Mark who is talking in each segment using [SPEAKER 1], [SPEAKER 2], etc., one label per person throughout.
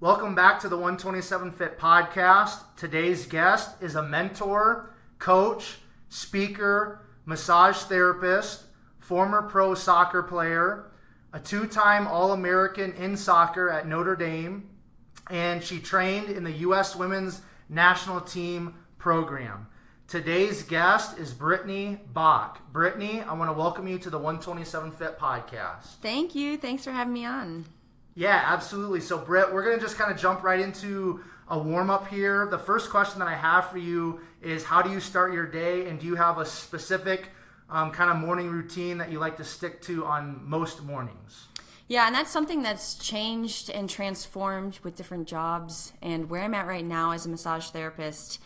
[SPEAKER 1] Welcome back to the 127 Fit podcast. Today's guest is a mentor, coach, speaker, massage therapist, former pro soccer player, a two-time All-American in soccer at Notre Dame, and she trained in the U.S. Women's National Team program. Today's guest is Brittany Bock. Brittany, I want to welcome you to the 127 Fit podcast.
[SPEAKER 2] Thank you. Thanks for having me on.
[SPEAKER 1] Yeah, absolutely. So, Britt, we're going to just kind of jump right into a warm-up here. The first question that I have for you is, how do you start your day, and do you have a specific kind of morning routine that you like to stick to on most mornings?
[SPEAKER 2] Yeah, and that's something that's changed and transformed with different jobs. And where I'm at right now as a massage therapist,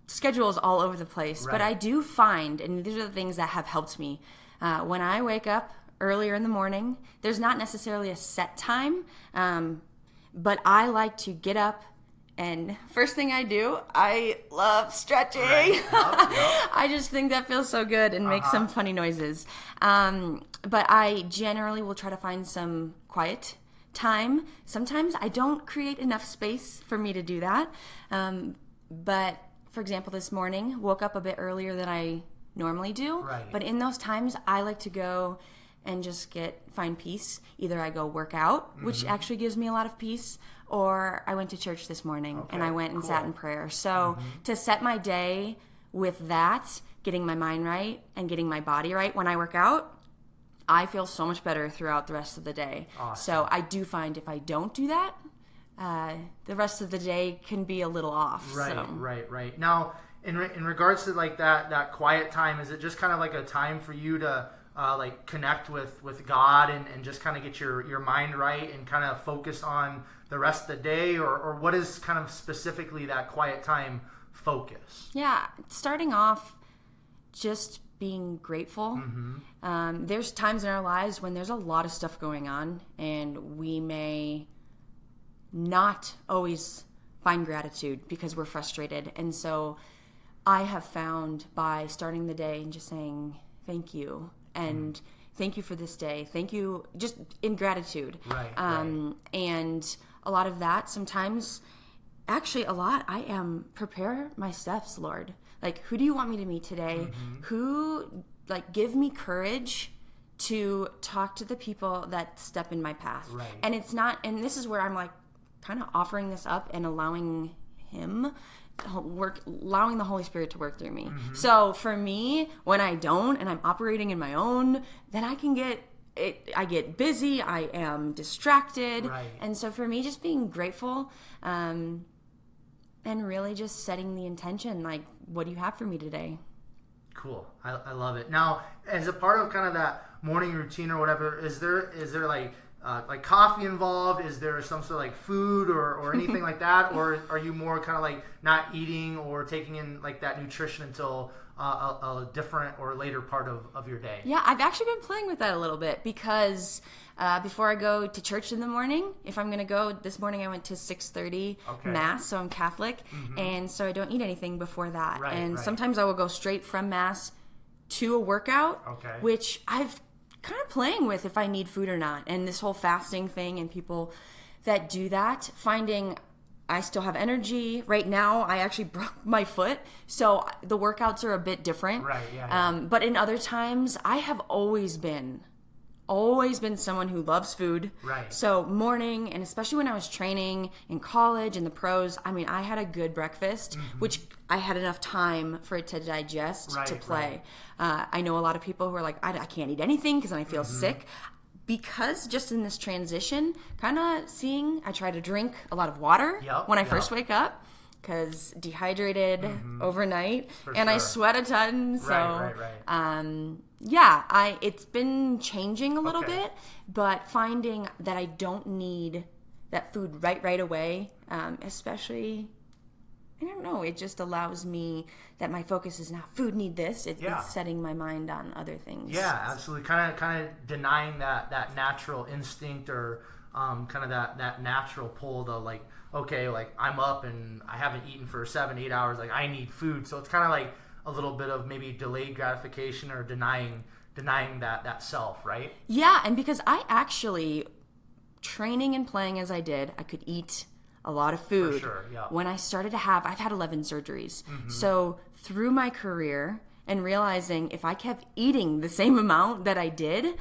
[SPEAKER 2] schedule is all over the place.
[SPEAKER 1] Right.
[SPEAKER 2] But I do find, and these are the things that have helped me, when I wake up earlier in the morning, there's not necessarily a set time, but I like to get up, and first thing I do, I love stretching. Right. Yep. I just think that feels so good and makes some funny noises. But I generally will try to find some quiet time. Sometimes I don't create enough space for me to do that. But for example, this morning, woke up a bit earlier than I normally do.
[SPEAKER 1] Right.
[SPEAKER 2] But in those times, I like to go and just find peace. Either I go work out, which actually gives me a lot of peace, or I went to church this morning and I went and sat in prayer. So to set my day with that, getting my mind right and getting my body right when I work out, I feel so much better throughout the rest of the day.
[SPEAKER 1] Awesome.
[SPEAKER 2] So I do find if I don't do that, the rest of the day can be a little off.
[SPEAKER 1] Right. Now, in regards to like that quiet time, is it just kind of like a time for you to like connect with God and just kind of get your mind right and kind of focus on the rest of the day, or what is kind of specifically that quiet time focus?
[SPEAKER 2] Yeah, starting off just being grateful. There's times in our lives when there's a lot of stuff going on and we may not always find gratitude because we're frustrated. And so I have found by starting the day and just saying thank you and thank you for this day, thank you, just in gratitude.
[SPEAKER 1] Right.
[SPEAKER 2] And a lot of that, sometimes, actually a lot, I am prepare my steps, Lord. Like, who do you want me to meet today? Who, like, give me courage to talk to the people that step in my path.
[SPEAKER 1] Right.
[SPEAKER 2] And it's not, and this is where I'm like kind of offering this up and allowing him allowing the Holy Spirit to work through me. So for me, when I don't and I'm operating in my own, then I get busy, I am distracted.
[SPEAKER 1] Right.
[SPEAKER 2] And so for me, just being grateful and really just setting the intention, like, what do you have for me today?
[SPEAKER 1] Cool. I love it. Now, as a part of kind of that morning routine or whatever, is there like coffee involved? Is there some sort of like food or anything like that? Or are you more kind of like not eating or taking in like that nutrition until a different or later part of your day?
[SPEAKER 2] Yeah, I've actually been playing with that a little bit because before I go to church in the morning, if I'm going to go, this morning I went to 6:30 Mass, so I'm Catholic, and so I don't eat anything before that.
[SPEAKER 1] Right.
[SPEAKER 2] Sometimes I will go straight from Mass to a workout, which I've kind of playing with if I need food or not. And this whole fasting thing and people that do that, finding I still have energy. Right now, I actually broke my foot, so the workouts are a bit different.
[SPEAKER 1] Right, yeah.
[SPEAKER 2] But in other times, I have always been someone who loves food.
[SPEAKER 1] Right.
[SPEAKER 2] So morning, and especially when I was training in college and the pros, I mean, I had a good breakfast, which I had enough time for it to digest, to play. I know a lot of people who are like, I can't eat anything because then I feel sick. Because just in this transition, kind of I try to drink a lott of water when I first wake up, because dehydrated overnight, and I sweat a ton. So, it's been changing a little bit, but finding that I don't need that food right away, especially, I don't know, it just allows me that my focus is not food need this. It's setting my mind on other things.
[SPEAKER 1] Yeah, absolutely. Kind of denying that natural instinct or kind of that natural pull to like, okay, like I'm up and I haven't eaten for 7-8 hours. Like I need food. So it's kind of like a little bit of maybe delayed gratification or denying that self, right?
[SPEAKER 2] Yeah, and because I actually training and playing as I did, I could eat a lot of food.
[SPEAKER 1] For sure, yeah.
[SPEAKER 2] When I started to I've had 11 surgeries. So through my career and realizing if I kept eating the same amount that I did,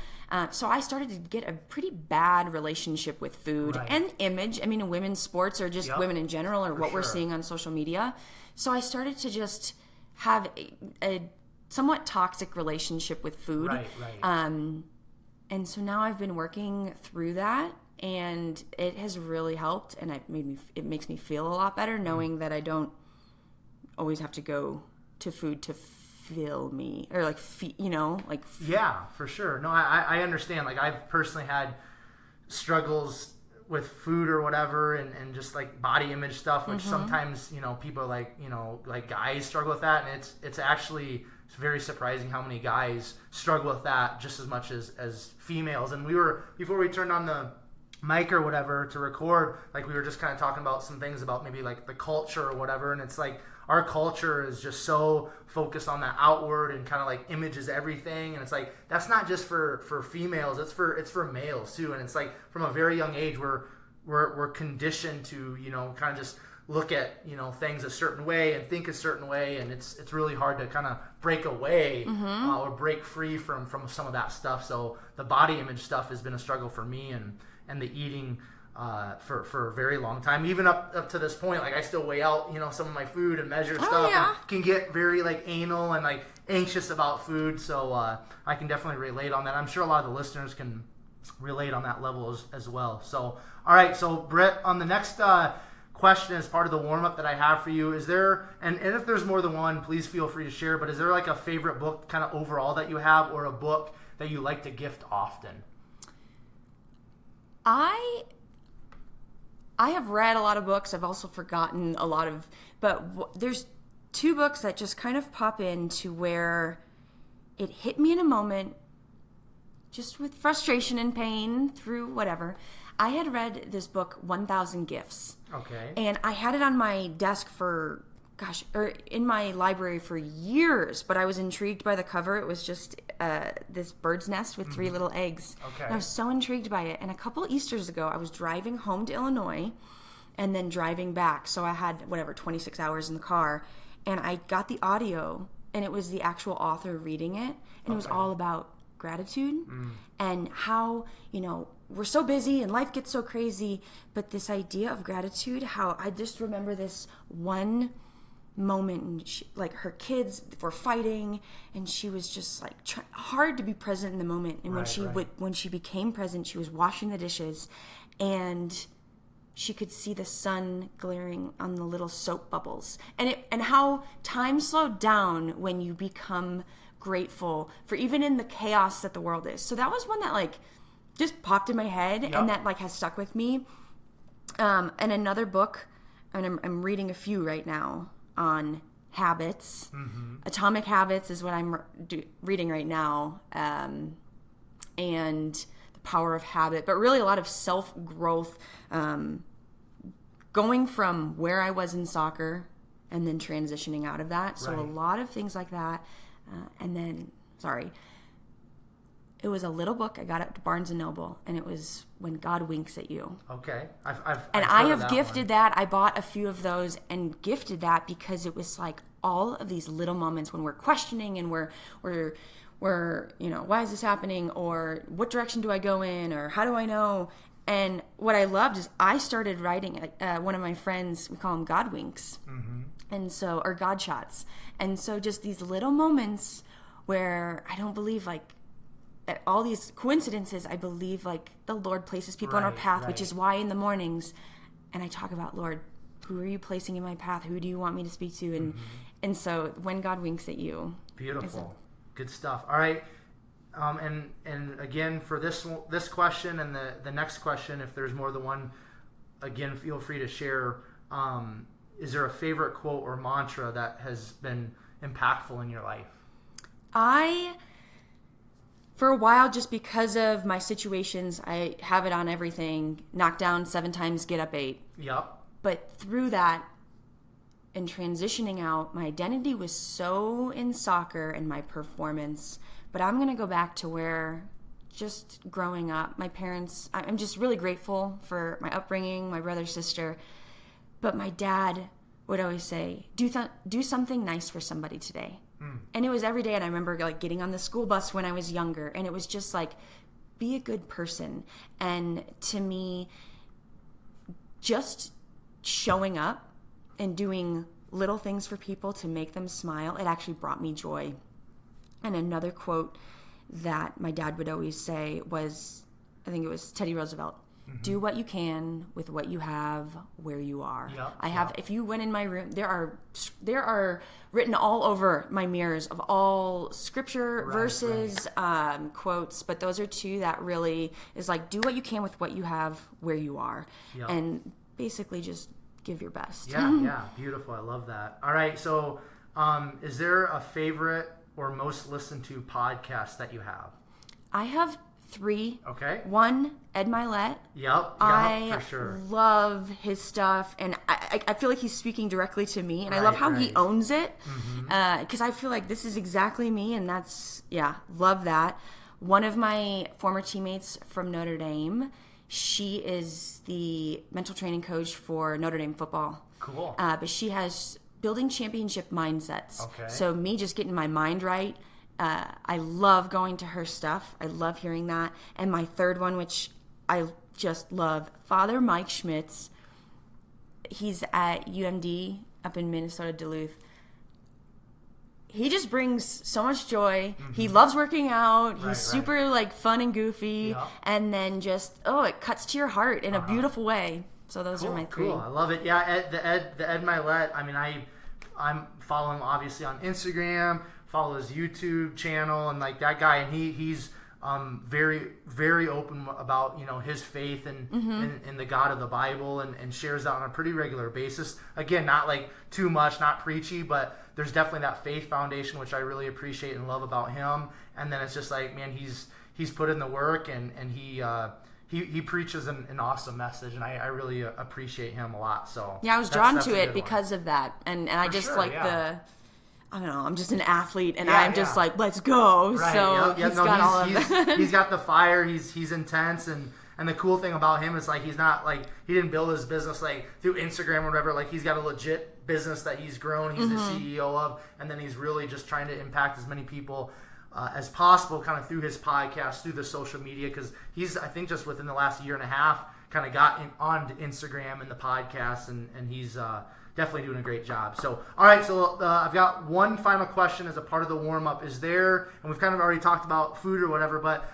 [SPEAKER 2] so I started to get a pretty bad relationship with food and image. I mean, in women's sports or just women in general or what we're seeing on social media. So I started to just have a somewhat toxic relationship with food. And so now I've been working through that, and it has really helped, and it makes me feel a lot better knowing that I don't always have to go to food to fill me or
[SPEAKER 1] Yeah, for sure. No, I understand. Like, I've personally had struggles with food or whatever, and just like body image stuff, which sometimes, people like guys struggle with that, and it's actually very surprising how many guys struggle with that just as much as females. And before we turned on the mic or whatever to record, like, we were just kind of talking about some things about maybe like the culture or whatever, and it's like our culture is just so focused on that outward and kind of like image is everything, and it's like that's not just for females, it's for males too. And it's like from a very young age we're conditioned to kind of just look at things a certain way and think a certain way, and it's really hard to kind of break away or break free from some of that stuff. So the body image stuff has been a struggle for me, and the eating for a very long time, even up to this point. Like, I still weigh out some of my food and measure stuff, and can get very like anal and like anxious about food. So I can definitely relate on that. I'm sure a lot of the listeners can relate on that level as well. So all right, so Britt, on the next question as part of the warm-up that I have for you, is there, and if there's more than one, please feel free to share, but is there like a favorite book kind of overall that you have, or a book that you like to gift often?
[SPEAKER 2] I have read a lot of books. I've also forgotten a lot of, but there's two books that just kind of pop into where it hit me in a moment, just with frustration and pain through whatever. I had read this book, 1,000 Gifts.
[SPEAKER 1] Okay.
[SPEAKER 2] And I had it on my desk or in my library for years, but I was intrigued by the cover. It was just this bird's nest with 3 little eggs.
[SPEAKER 1] Okay.
[SPEAKER 2] And I was so intrigued by it. And a couple Easters ago, I was driving home to Illinois and then driving back. So I had, 26 hours in the car. And I got the audio, and it was the actual author reading it. And it was all about gratitude and how, we're so busy and life gets so crazy, but this idea of gratitude, how I just remember this one moment, and her kids were fighting, and she was just like hard to be present in the moment. And when she became present, she was washing the dishes, and she could see the sun glaring on the little soap bubbles, and how time slowed down when you become grateful for even in the chaos that the world is. So that was one that just popped in my head, and that has stuck with me. And another book, and I'm reading a few right now on habits. Atomic Habits is what I'm reading right now, and the power of habit, but really a lot of self-growth, going from where I was in soccer and then transitioning out of that. So a lot of things like that. And then, it was a little book I got at Barnes & Noble, and it was When God Winks at You.
[SPEAKER 1] Okay. I
[SPEAKER 2] have gifted that. I bought a few of those and gifted that because it was like all of these little moments when we're questioning and we're why is this happening, or what direction do I go in, or how do I know? And what I loved is I started writing, one of my friends, we call them God Winks, and so, or God Shots. And so just these little moments where I don't believe all these coincidences, I believe the Lord places people on our path, which is why in the mornings, and I talk about, Lord, who are you placing in my path? Who do you want me to speak to? And so When God Winks at You.
[SPEAKER 1] Beautiful. Good stuff. All right. And again, for this question and the next question, if there's more than one, again, feel free to share. Is there a favorite quote or mantra that has been impactful in your life? For a while, just because of my situations, I have it on everything. Knock down 7 times, get up 8. Yep.
[SPEAKER 2] But through that and transitioning out, my identity was so in soccer and my performance. But I'm going to go back to where just growing up, my parents, I'm just really grateful for my upbringing, my brother, sister. But my dad would always say, do something nice for somebody today. And it was every day. And I remember like getting on the school bus when I was younger, and it was just like, be a good person. And to me, just showing up and doing little things for people to make them smile, it actually brought me joy. And another quote that my dad would always say was, I think it was Teddy Roosevelt, do what you can with what you have where you are. If you went in my room, there are written all over my mirrors of all scripture verses, quotes, but those are two that really is like, do what you can with what you have where you are. And basically just give your best.
[SPEAKER 1] Yeah, beautiful. I love that. All right, so is there a favorite or most listened to podcast that you have?
[SPEAKER 2] I have 3.
[SPEAKER 1] Okay.
[SPEAKER 2] 1, Ed Milet.
[SPEAKER 1] For sure.
[SPEAKER 2] I love his stuff, and I feel like he's speaking directly to me, and I love how he owns it, because I feel like this is exactly me, and that's, love that. One of my former teammates from Notre Dame, she is the mental training coach for Notre Dame football.
[SPEAKER 1] Cool.
[SPEAKER 2] But she has building championship mindsets.
[SPEAKER 1] Okay.
[SPEAKER 2] So me just getting my mind right. I love going to her stuff. I love hearing that. And my third one, which I just love, Father Mike Schmitz. He's at UMD up in Minnesota, Duluth. He just brings so much joy. He loves working out. He's super like fun and goofy. And then just, it cuts to your heart in a beautiful way. So those are my 3.
[SPEAKER 1] Cool. I love it. Yeah, the Ed Milet. I mean, I'm following him obviously on Instagram, follow his YouTube channel, and like that guy, and he's very, very open about his faith and in the God of the Bible, and shares that on a pretty regular basis. Again, not like too much, not preachy, but there's definitely that faith foundation, which I really appreciate and love about him. And then it's just like, man, he's put in the work, and he preaches an awesome message, and I really appreciate him a lot. So
[SPEAKER 2] I was drawn to it because of that, and I just I don't know, I'm just an athlete, and I'm just like, let's go.
[SPEAKER 1] Right.
[SPEAKER 2] So he's got all of that.
[SPEAKER 1] He's got the fire. He's intense, and the cool thing about him is like he's not like, he didn't build his business like through Instagram or whatever. Like he's got a legit business that he's grown. He's the CEO of, and then he's really just trying to impact as many people as possible, kind of through his podcast, through the social media, because he's, I think, just within the last year and a half, kind of got on Instagram and the podcast, and he's definitely doing a great job. So, all right, so I've got one final question as a part of the warm-up. Is there, and we've kind of already talked about food or whatever, but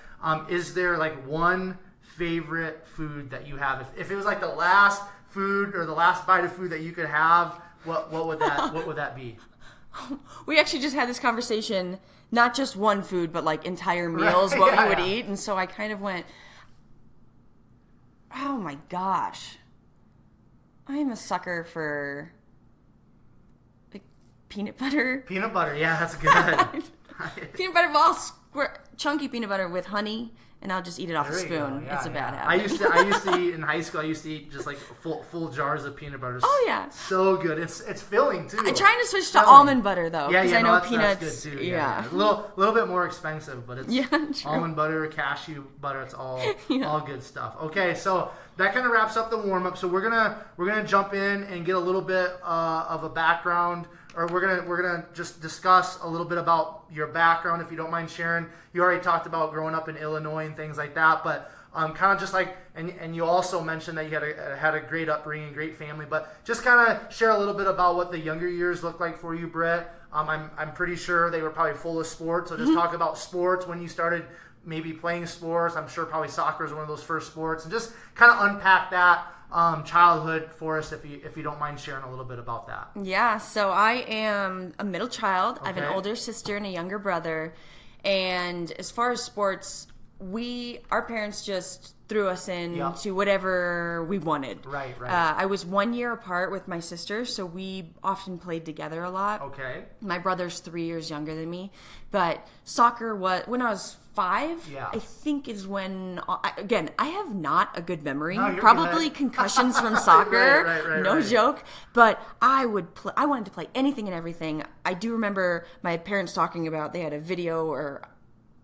[SPEAKER 1] is there like one favorite food that you have? If it was like the last food or the last bite of food that you could have, what would that be?
[SPEAKER 2] We actually just had this conversation, not just one food, but like entire meals, what we would eat. And so I kind of went, oh my gosh, I am a sucker for like peanut butter.
[SPEAKER 1] Peanut butter, yeah, that's good.
[SPEAKER 2] Peanut butter balls, chunky peanut butter with honey, and I'll just eat it off a spoon.
[SPEAKER 1] Yeah,
[SPEAKER 2] it's a bad habit.
[SPEAKER 1] I used to eat in high school. I used to eat just like full jars of peanut butter.
[SPEAKER 2] Oh yeah,
[SPEAKER 1] so good. It's filling too.
[SPEAKER 2] I'm trying to switch to almond butter though, because I know peanuts.
[SPEAKER 1] That's good too. Yeah. A little bit more expensive, but it's
[SPEAKER 2] true.
[SPEAKER 1] Almond butter, cashew butter. It's all good stuff. Okay, so that kind of wraps up the warm up. So we're gonna jump in and get a little bit of a background. Or we're gonna just discuss a little bit about your background, if you don't mind sharing. You already talked about growing up in Illinois and things like that, but kind of just like, and you also mentioned that you had a great upbringing, great family, but just kind of share a little bit about what the younger years looked like for you, Britt. I'm pretty sure they were probably full of sports. So just talk about sports when you started maybe playing sports. I'm sure probably soccer is one of those first sports, and just kind of unpack that childhood for us, if you don't mind sharing a little bit about that.
[SPEAKER 2] Yeah, so I am a middle child.
[SPEAKER 1] Okay.
[SPEAKER 2] I have an older sister and a younger brother. And as far as sports, our parents just threw us into whatever we wanted.
[SPEAKER 1] Right.
[SPEAKER 2] I was 1 year apart with my sister, so we often played together a lot.
[SPEAKER 1] Okay.
[SPEAKER 2] My brother's 3 years younger than me, but soccer was when I was 5.
[SPEAKER 1] Yeah.
[SPEAKER 2] I think is when. Again, I have not a good memory.
[SPEAKER 1] No,
[SPEAKER 2] probably concussions from soccer.
[SPEAKER 1] Right,
[SPEAKER 2] no joke. But I wanted to play anything and everything. I do remember my parents talking about they had a video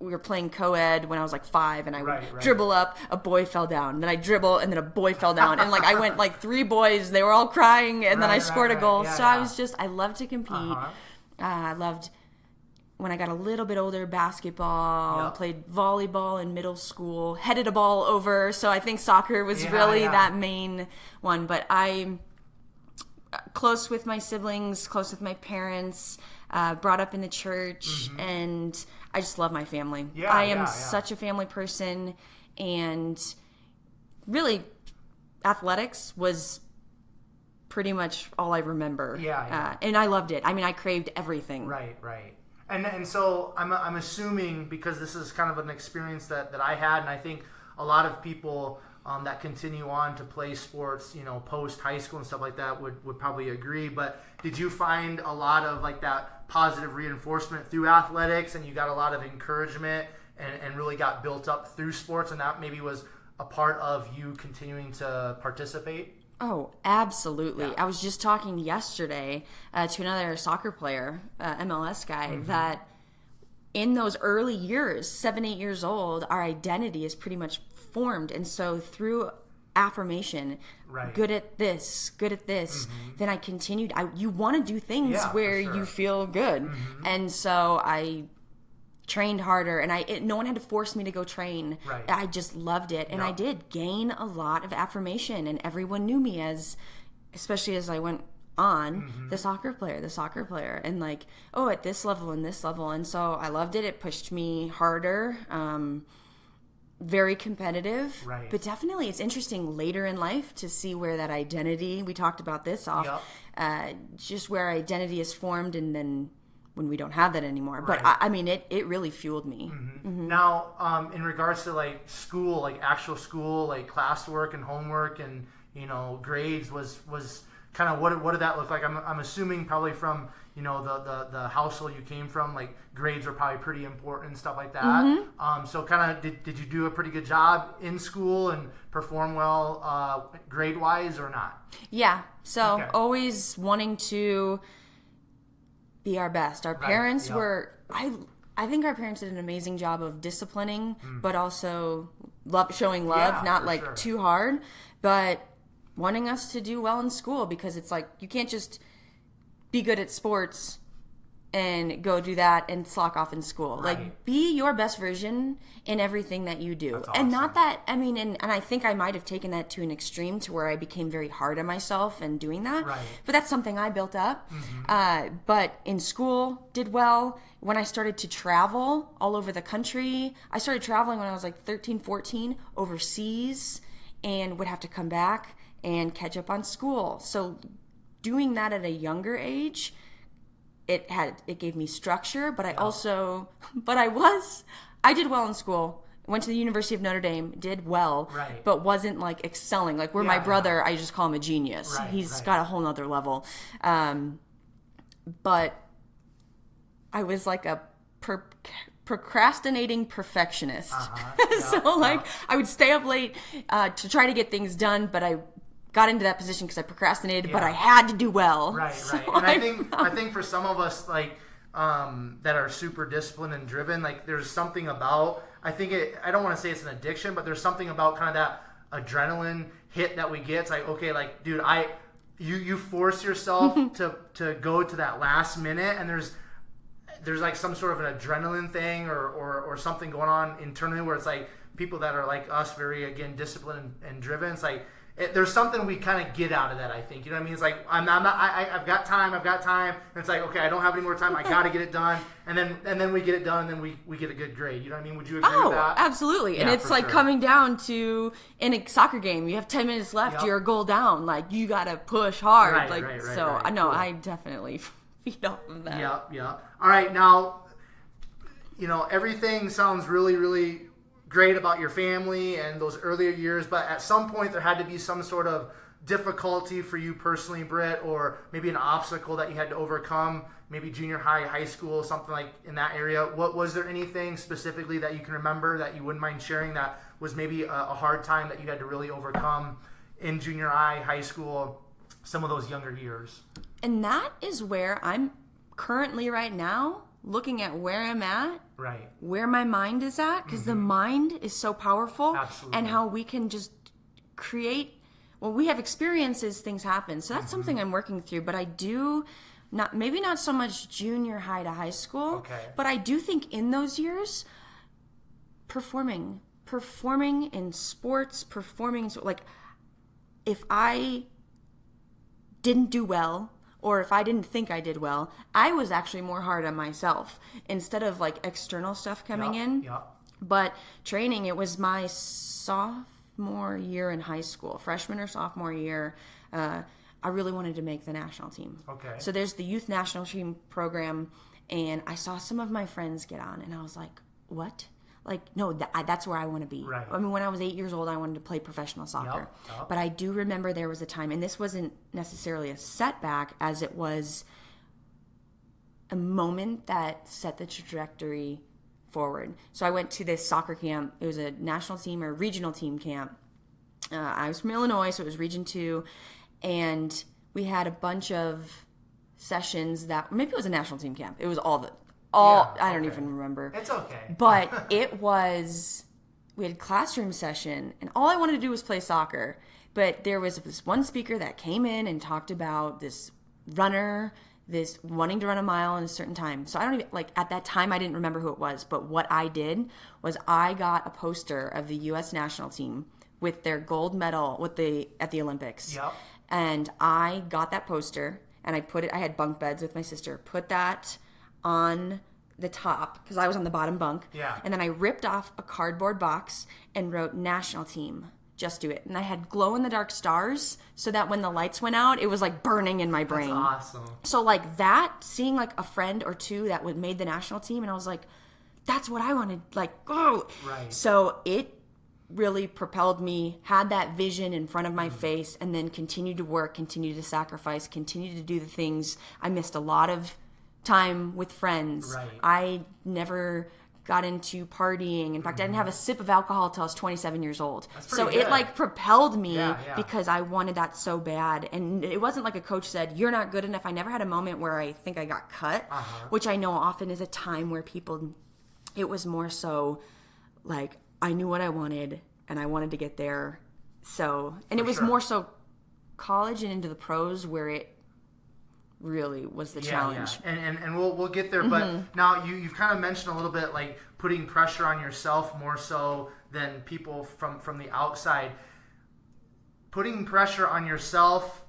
[SPEAKER 2] we were playing co-ed when I was like 5, and I would
[SPEAKER 1] Right.
[SPEAKER 2] dribble up, a boy fell down, then I dribble, and then a boy fell down, and like I went like 3 boys, they were all crying, and then I scored a goal.
[SPEAKER 1] Yeah,
[SPEAKER 2] so I loved to compete. I loved, when I got a little bit older, basketball, played volleyball in middle school, headed a ball over, so I think soccer was really that main one. But I'm close with my siblings, close with my parents, brought up in the church, and I just love my family. I am such a family person, and really athletics was pretty much all I remember. And I loved it. I mean, I craved everything.
[SPEAKER 1] Right. And so I'm assuming, because this is kind of an experience that I had, and I think a lot of people that continue on to play sports, post high school and stuff like that would probably agree. But did you find a lot of like that positive reinforcement through athletics, and you got a lot of encouragement and really got built up through sports, and that maybe was a part of you continuing to participate?
[SPEAKER 2] Oh, absolutely. I was just talking yesterday to another soccer player, MLS guy, that in those early years, 7, 8 years old, our identity is pretty much formed. And so through affirmation, good at this, then I continued. You want to do things where you feel good. And so I trained harder, and no one had to force me to go train. I just loved it, and I did gain a lot of affirmation, and everyone knew me as, especially as I went on, the soccer player, and like, oh, at this level and this level. And so I loved it. It pushed me harder, very competitive, but definitely it's interesting later in life to see where that identity, we talked about this just where identity is formed, and then when we don't have that anymore. But I mean, it really fueled me.
[SPEAKER 1] Now, in regards to like school, like actual school, like classwork and homework and, grades, was kind of, what did that look like? I'm assuming probably from, the household you came from, like grades were probably pretty important and stuff like that. So kind of, did you do a pretty good job in school and perform well grade wise or not?
[SPEAKER 2] Yeah. So always wanting to be our best. Our parents were, I think our parents did an amazing job of disciplining, but also showing love, not like too hard, but wanting us to do well in school, because it's like, you can't just be good at sports and go do that and slack off in school. Like, be your best version in everything that you do. And not that, I mean, and I think I might have taken that to an extreme to where I became very hard on myself and doing that. But that's something I built up. But in school, did well. When I started to travel all over the country, I started traveling when I was like 13, 14, overseas, and would have to come back and catch up on school. So doing that at a younger age, it gave me structure, but I did well in school. Went to the University of Notre Dame, did well, but wasn't like excelling. Like my brother, I just call him a genius. He's got a whole nother level. But I was like a procrastinating perfectionist. I would stay up late to try to get things done, but I got into that position because I procrastinated, but I had to do well.
[SPEAKER 1] And I think for some of us, like, that are super disciplined and driven, like, there's something about, I don't want to say it's an addiction, but there's something about kind of that adrenaline hit that we get. It's like, okay, like, dude, you force yourself to go to that last minute, and there's like some sort of an adrenaline thing or something going on internally where it's like people that are like us, very, again, disciplined and driven. It's like, there's something we kind of get out of that, I think. You know what I mean? It's like, I've got time. And it's like, okay, I don't have any more time. I got to get it done. And then we get it done, and then we get a good grade. You know what I mean? Would you agree with that?
[SPEAKER 2] Oh, absolutely. And it's like coming down to, in a soccer game, you have 10 minutes left, you're a goal down. Like, you got to push hard. I definitely feed off of that.
[SPEAKER 1] Yeah. All right, now, everything sounds really, really great about your family and those earlier years, but at some point there had to be some sort of difficulty for you personally, Britt, or maybe an obstacle that you had to overcome, maybe junior high, high school, something like in that area. What was there anything specifically that you can remember that you wouldn't mind sharing that was maybe a hard time that you had to really overcome in junior high school, some of those younger years?
[SPEAKER 2] And that is where I'm currently right now looking at where I'm at,
[SPEAKER 1] right,
[SPEAKER 2] where my mind is at, because the mind is so powerful.
[SPEAKER 1] Absolutely.
[SPEAKER 2] And how we can just create, when we have experiences, things happen. So that's something I'm working through, but I do maybe not so much junior high to high school, but I do think in those years, performing in sports, like if I didn't do well, or if I didn't think I did well, I was actually more hard on myself instead of like external stuff coming in.
[SPEAKER 1] Yep.
[SPEAKER 2] But training, it was my sophomore year in high school, freshman or sophomore year. I really wanted to make the national team.
[SPEAKER 1] Okay.
[SPEAKER 2] So there's the youth national team program, and I saw some of my friends get on, and I was like, what? Like, no, that's where I want to be.
[SPEAKER 1] Right.
[SPEAKER 2] I mean, when I was 8 years old, I wanted to play professional soccer.
[SPEAKER 1] Yep.
[SPEAKER 2] But I do remember there was a time, and this wasn't necessarily a setback, as it was a moment that set the trajectory forward. So I went to this soccer camp. It was a national team or regional team camp. I was from Illinois, so it was Region 2. And we had a bunch of sessions that, maybe it was a national team camp. It was I don't even remember.
[SPEAKER 1] It's okay.
[SPEAKER 2] But we had classroom session, and all I wanted to do was play soccer. But there was this one speaker that came in and talked about this runner, this wanting to run a mile in a certain time. So I don't even, like, at that time I didn't remember who it was, but what I did was I got a poster of the U.S. national team with their gold medal at the Olympics.
[SPEAKER 1] Yep.
[SPEAKER 2] And I got that poster, and I had bunk beds with my sister, put that on the top, because I was on the bottom bunk.
[SPEAKER 1] Yeah.
[SPEAKER 2] And then I ripped off a cardboard box and wrote national team, just do it. And I had glow-in-the-dark stars, so that when the lights went out, it was like burning in my brain.
[SPEAKER 1] That's awesome.
[SPEAKER 2] So like that, seeing like a friend or two that made the national team, and I was like, that's what I wanted, like, oh.
[SPEAKER 1] Right.
[SPEAKER 2] So it really propelled me, had that vision in front of my face, and then continued to work, continued to sacrifice, continued to do the things. I missed a lot of time with friends.
[SPEAKER 1] Right.
[SPEAKER 2] I never got into partying. In fact, I didn't have a sip of alcohol until I was 27 years old.
[SPEAKER 1] So
[SPEAKER 2] it like propelled me
[SPEAKER 1] Yeah.
[SPEAKER 2] because I wanted that so bad. And it wasn't like a coach said, you're not good enough. I never had a moment where I think I got cut, which I know often is a time where it was more so like, I knew what I wanted, and I wanted to get there. So, and it was more so college and into the pros where it really was the challenge.
[SPEAKER 1] Yeah. And we'll get there. But now you've kind of mentioned a little bit like putting pressure on yourself more so than people from the outside. Putting pressure on yourself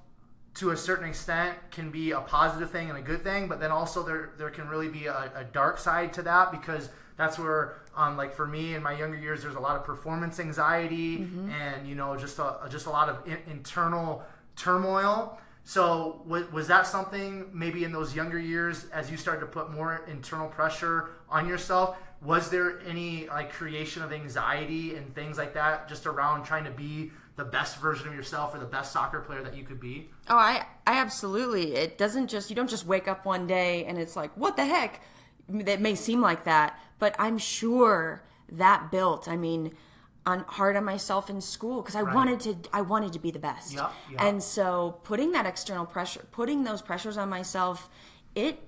[SPEAKER 1] to a certain extent can be a positive thing and a good thing, but then also there can really be a dark side to that, because that's where, like for me in my younger years, there's a lot of performance anxiety and just a lot of internal turmoil. So was that something maybe in those younger years, as you started to put more internal pressure on yourself? Was there any like creation of anxiety and things like that, just around trying to be the best version of yourself or the best soccer player that you could be?
[SPEAKER 2] Oh, I absolutely. It doesn't you don't just wake up one day and it's like, what the heck? That may seem like that, but I'm sure that built, hard on myself in school, because I wanted to be the best.
[SPEAKER 1] Yep.
[SPEAKER 2] And so putting that external pressure, putting those pressures on myself, it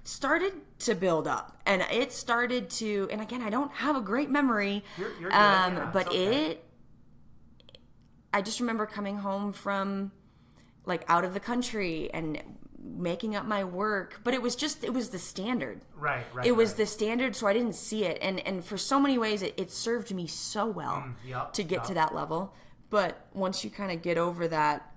[SPEAKER 2] started to build up, and it started to, and again, I don't have a great memory,
[SPEAKER 1] you're good. Yeah,
[SPEAKER 2] but
[SPEAKER 1] okay.
[SPEAKER 2] I just remember coming home from like out of the country and making up my work, but it was the standard.
[SPEAKER 1] Right.
[SPEAKER 2] It was the standard, so I didn't see it. And for so many ways, it served me so well to get to that level. But once you kind of get over that,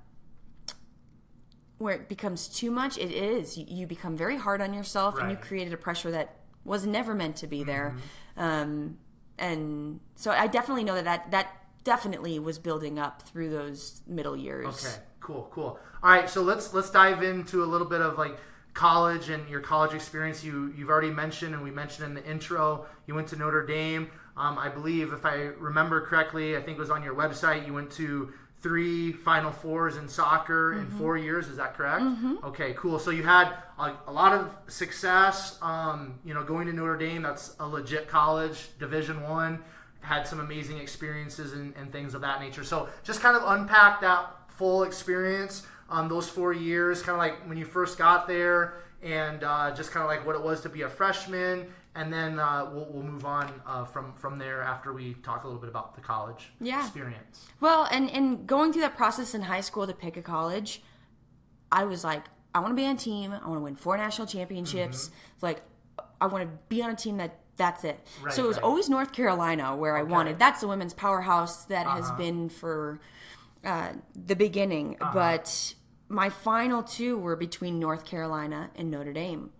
[SPEAKER 2] where it becomes too much, you become very hard on yourself, and you created a pressure that was never meant to be there. And so I definitely know that definitely was building up through those middle years.
[SPEAKER 1] Okay. Cool. All right, so let's dive into a little bit of like college and your college experience. You've already mentioned, and we mentioned in the intro, you went to Notre Dame. I believe, if I remember correctly, I think it was on your website, you went to 3 Final Fours in soccer in 4 years. Is that correct? Okay, cool. So you had a lot of success. Going to Notre Dame, that's a legit college, Division I. Had some amazing experiences and things of that nature. So just kind of unpack that full experience, those 4 years, kind of like when you first got there, and just kind of like what it was to be a freshman, and then we'll move on from there after we talk a little bit about the college experience.
[SPEAKER 2] Well, and going through that process in high school to pick a college, I was like, I want to be on a team. I want to win 4 national championships. Like, I want to be on a team that's it. Right, so it was always North Carolina where I wanted. That's the women's powerhouse that has been for the beginning. But my final 2 were between North Carolina and Notre Dame.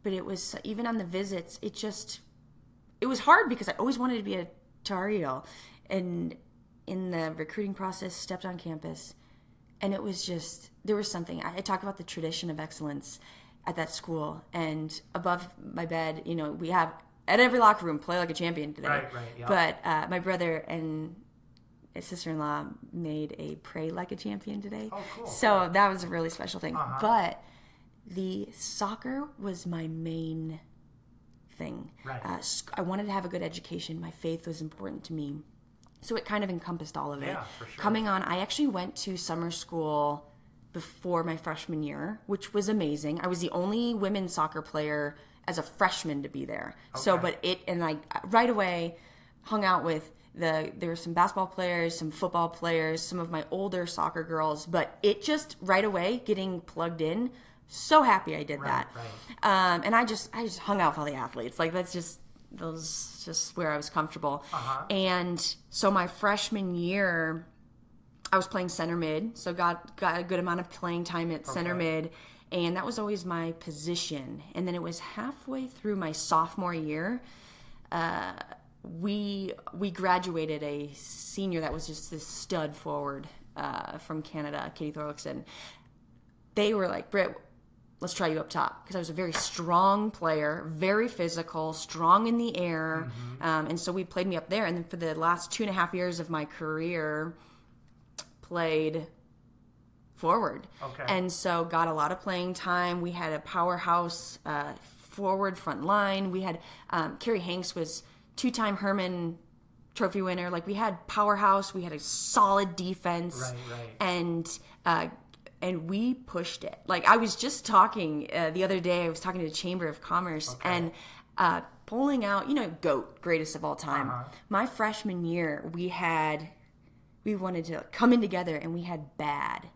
[SPEAKER 2] But it was, even on the visits, it was hard because I always wanted to be a Tar Heel. And in the recruiting process, stepped on campus. And it was just, there was something. I talk about the tradition of excellence at that school. And above my bed, we have, at every locker room, play like a champion today.
[SPEAKER 1] Right, yeah.
[SPEAKER 2] But my brother and his sister-in-law made a pray like a champion today.
[SPEAKER 1] Oh, cool.
[SPEAKER 2] So that was a really special thing. But the soccer was my main thing.
[SPEAKER 1] Right.
[SPEAKER 2] I wanted to have a good education. My faith was important to me. So it kind of encompassed all of it.
[SPEAKER 1] Yeah, for sure.
[SPEAKER 2] Coming on, I actually went to summer school before my freshman year, which was amazing. I was the only women's soccer player as a freshman to be there. Okay. So, I right away hung out with there were some basketball players, some football players, some of my older soccer girls, but it just right away getting plugged in. So happy I did that. Right. And I just hung out with all the athletes. Like that's just where I was comfortable. And so my freshman year, I was playing center mid, so got a good amount of playing time at center mid, and that was always my position. And then it was halfway through my sophomore year, we graduated a senior that was just this stud forward from Canada, Katie Thorlickson. They were like, Britt, let's try you up top, because I was a very strong player, very physical, strong in the air, and so we played me up there. And then for the last 2.5 years of my career, played forward. Okay. And so got a lot of playing time. We had a powerhouse forward front line. We had Carrie Hanks was 2-time Herman Trophy winner. Like we had powerhouse. We had a solid defense. Right. And we pushed it. Like I was just talking the other day, I was talking to the Chamber of Commerce and pulling out, GOAT, greatest of all time. My freshman year, we wanted to come in together and we had BAD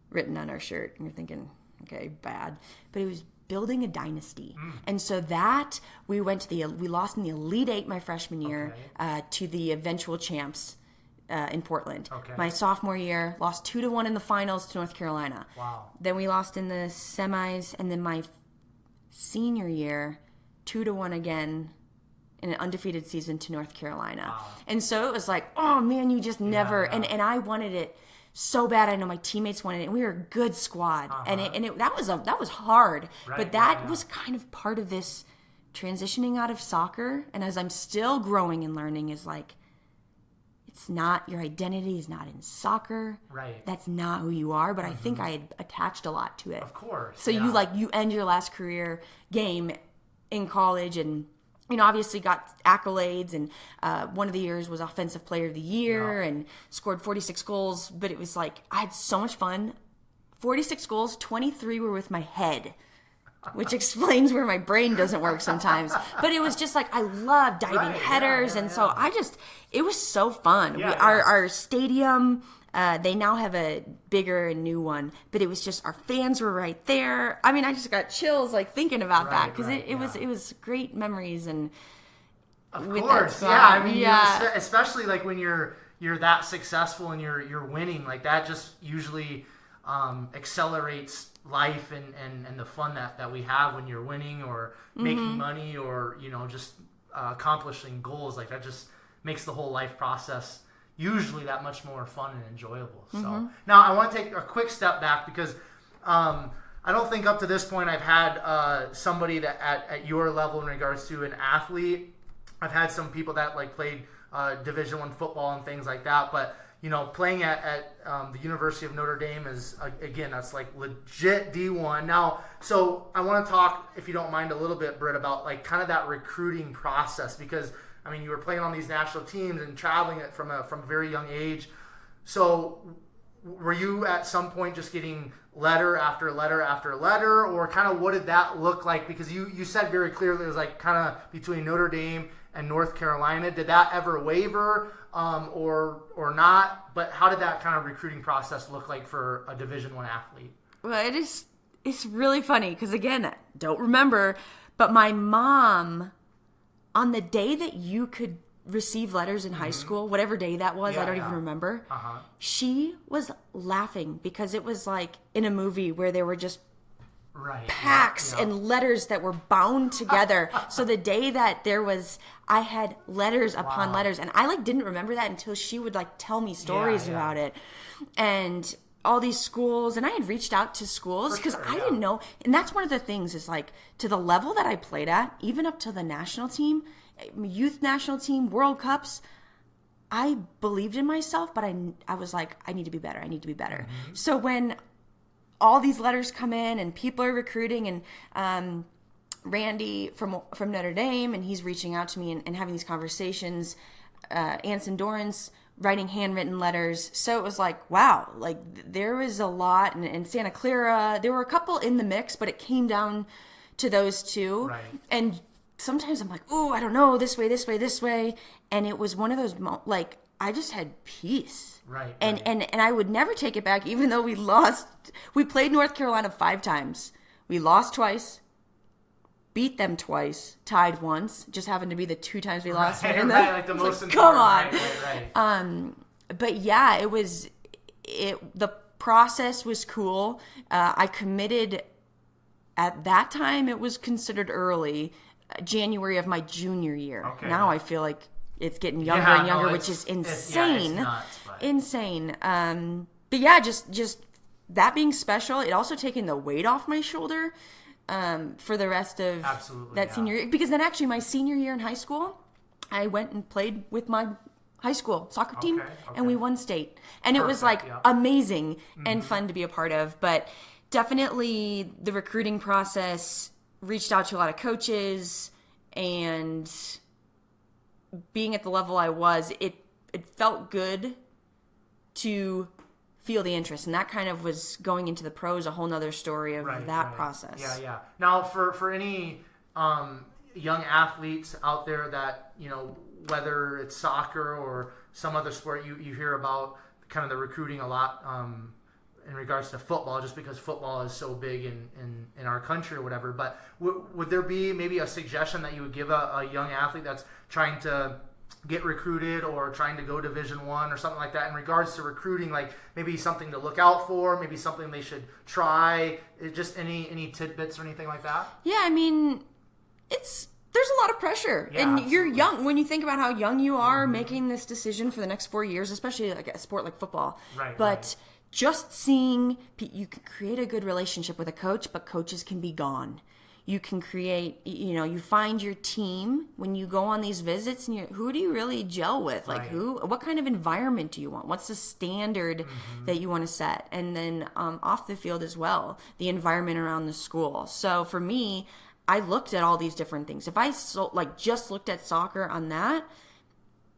[SPEAKER 2] written on our shirt. And you're thinking, okay, bad. But it was building a dynasty. And so that we lost in the Elite Eight my freshman year to the eventual champs in Portland. Okay. My sophomore year, lost 2-1 in the finals to North Carolina. Wow. Then we lost in the semis, and then my senior year, 2-1 again in an undefeated season to North Carolina. Wow. And so it was like, oh man, you just never. Yeah. And I wanted it so bad. I know my teammates wanted it, and we were a good squad. And that was hard. Right, but that was kind of part of this transitioning out of soccer. And as I'm still growing and learning, is like, it's not, your identity is not in soccer. Right. That's not who you are. But I think I had attached a lot to it.
[SPEAKER 1] Of course.
[SPEAKER 2] So you end your last career game in college and, obviously got accolades. And one of the years was Offensive Player of the Year and scored 46 goals. But it was like, I had so much fun. 46 goals, 23 were with my head, which explains where my brain doesn't work sometimes. But it was just like, I love diving headers. So it was so fun. Our stadium, they now have a bigger and new one, but it was just, our fans were right there. I mean, I just got chills like thinking about that, because it was great memories. And
[SPEAKER 1] of course, I mean, especially like when you're that successful and you're winning, like that just usually accelerates life and the fun that we have when you're winning or making money or just accomplishing goals. Like that just makes the whole life process usually that much more fun and enjoyable. So now I want to take a quick step back, because I don't think up to this point I've had somebody that at your level in regards to an athlete. I've had some people that like played Division I football and things like that, but playing at the University of Notre Dame is, again, that's like legit D1. Now, so I want to talk, if you don't mind, a little bit, Britt, about like kind of that recruiting process, because, I mean, you were playing on these national teams and traveling it from a very young age. So were you at some point just getting letter after letter after letter, or kind of what did that look like? Because you said very clearly it was like kind of between Notre Dame and North Carolina. Did that ever waver or not? But how did that kind of recruiting process look like for a Division I athlete?
[SPEAKER 2] Well, it's really funny because, again, I don't remember, but my mom, on the day that you could receive letters in high school, whatever day that was, I don't even remember, she was laughing because it was like in a movie where there were just packs and letters that were bound together. So the day that I had letters upon letters, and I didn't remember that until she would tell me stories about it. And all these schools, and I had reached out to schools because I didn't know. And that's one of the things is to the level that I played at, even up to the national team, youth national team, World Cups, I believed in myself, but I was like, I need to be better. I need to be better. Mm-hmm. So when all these letters come in and people are recruiting, and Randy from Notre Dame, and he's reaching out to me and having these conversations, Anson Dorrance writing handwritten letters. So it was like, wow, there was a lot. And Santa Clara, there were a couple in the mix, but it came down to those two.
[SPEAKER 1] Right.
[SPEAKER 2] And sometimes I'm like, oh, I don't know, this way, this way, this way. And it was one of those, I just had peace.
[SPEAKER 1] Right.
[SPEAKER 2] And I would never take it back, even though we lost. We played North Carolina 5 times. We lost twice, beat them twice, tied once. Just happened to be the 2 times we lost.
[SPEAKER 1] Right, the most important.
[SPEAKER 2] Come on.
[SPEAKER 1] Right.
[SPEAKER 2] But yeah, the process was cool. I committed at that time. It was considered early. January of my junior year. Okay. Now I feel like it's getting younger and younger, which is insane.
[SPEAKER 1] It's nuts, but...
[SPEAKER 2] Insane. But yeah, just that being special, it also taken the weight off my shoulder for the rest of that senior year. Because then actually my senior year in high school, I went and played with my high school soccer team, and we won state. And it was amazing and fun to be a part of. But definitely the recruiting process, reached out to a lot of coaches, and being at the level I was, it felt good to feel the interest. And that kind of was going into the pros, a whole nother story of that process.
[SPEAKER 1] Yeah. Now, for any young athletes out there that, whether it's soccer or some other sport, you hear about kind of the recruiting a lot in regards to football, just because football is so big in our country or whatever. But would there be maybe a suggestion that you would give a young athlete that's trying to get recruited or trying to go Division I or something like that in regards to recruiting, maybe something to look out for, maybe something they should try, just any tidbits or anything like that?
[SPEAKER 2] Yeah, I mean, there's a lot of pressure, and absolutely. You're young. When you think about how young you are, making this decision for the next 4 years, especially a sport like football. But just seeing, you can create a good relationship with a coach, but coaches can be gone. You can create, you find your team when you go on these visits, and who do you really gel with? What kind of environment do you want? What's the standard that you want to set? And then off the field as well, the environment around the school. So for me, I looked at all these different things. If I just looked at soccer on that,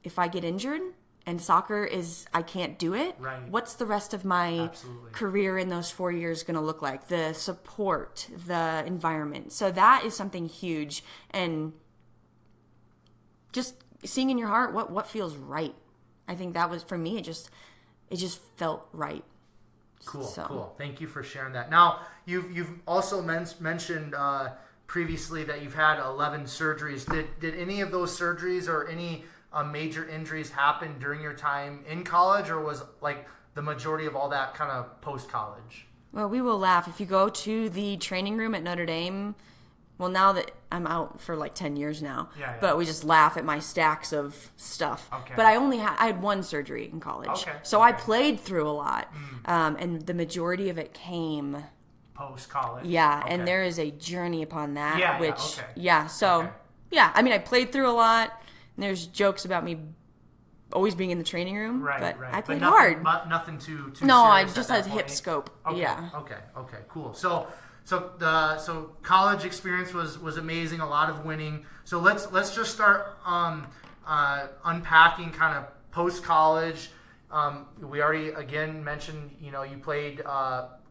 [SPEAKER 2] if I get injured and soccer I can't do it, what's the rest of my career in those 4 years going to look like? The support, the environment. So that is something huge. And just seeing in your heart what feels right. I think that was, for me, it just felt right.
[SPEAKER 1] Cool. Thank you for sharing that. Now, you've also mentioned previously that you've had 11 surgeries. Did any of those surgeries or any major injuries happen during your time in college, or was the majority of all that kind of post-college?
[SPEAKER 2] Well, we will laugh. If you go to the training room at Notre Dame, well, now that I'm out for 10 years now, but we just laugh at my stacks of stuff. Okay. But I had 1 surgery in college. So I played through a lot, and the majority of it came
[SPEAKER 1] post-college.
[SPEAKER 2] And there is a journey upon that, I mean, I played through a lot. And there's jokes about me always being in the training room, but I played hard.
[SPEAKER 1] Nothing too
[SPEAKER 2] No, I
[SPEAKER 1] serious
[SPEAKER 2] just had a hip scope.
[SPEAKER 1] Okay. Okay, cool. So college experience was amazing, a lot of winning. So let's just start unpacking kind of post college. We already again mentioned, you played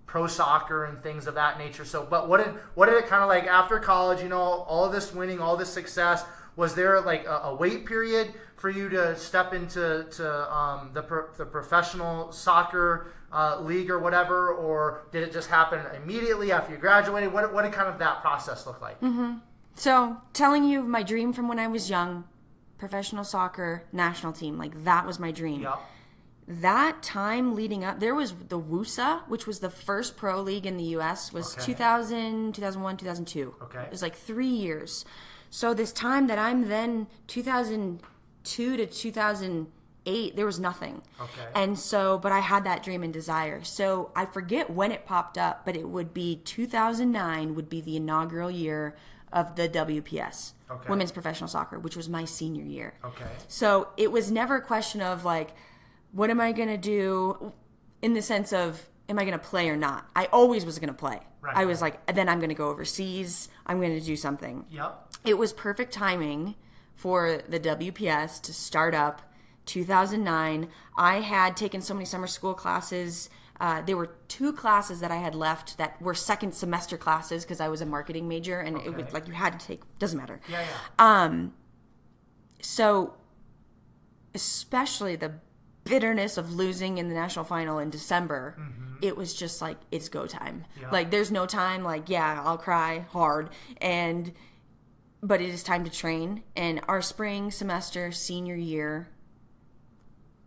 [SPEAKER 1] pro soccer and things of that nature. So, but what did it kind of like after college? All of this winning, all this success. Was there like a wait period for you to step into the professional soccer league or whatever, or did it just happen immediately after you graduated? What did kind of that process look like?
[SPEAKER 2] Mm-hmm. So, telling you my dream from when I was young, professional soccer national team, like that was my dream.
[SPEAKER 1] Yep.
[SPEAKER 2] That time leading up, there was the WUSA, which was the first pro league in the U.S., was 2000, 2001, 2002.
[SPEAKER 1] Okay.
[SPEAKER 2] It was like 3 years. So this time that I'm then 2002 to 2008, there was nothing.
[SPEAKER 1] Okay.
[SPEAKER 2] And so, but I had that dream and desire. So I forget when it popped up, but it would be 2009 would be the inaugural year of the WPS, Women's Professional Soccer, which was my senior year.
[SPEAKER 1] Okay.
[SPEAKER 2] So it was never a question of like, what am I going to do in the sense of, am I going to play or not? I always was going to play.
[SPEAKER 1] Right,
[SPEAKER 2] I was like, then I'm going to go overseas. I'm going to do something.
[SPEAKER 1] Yep.
[SPEAKER 2] It was perfect timing for the WPS to start up 2009. I had taken so many summer school classes. There were 2 classes that I had left that were second semester classes because I was a marketing major, and it was like you had to take, doesn't matter.
[SPEAKER 1] Yeah.
[SPEAKER 2] So especially the bitterness of losing in the national final in December, it was just like, it's go time.
[SPEAKER 1] Yeah.
[SPEAKER 2] Like there's no time, like, yeah, I'll cry hard, but it is time to train. And our spring semester senior year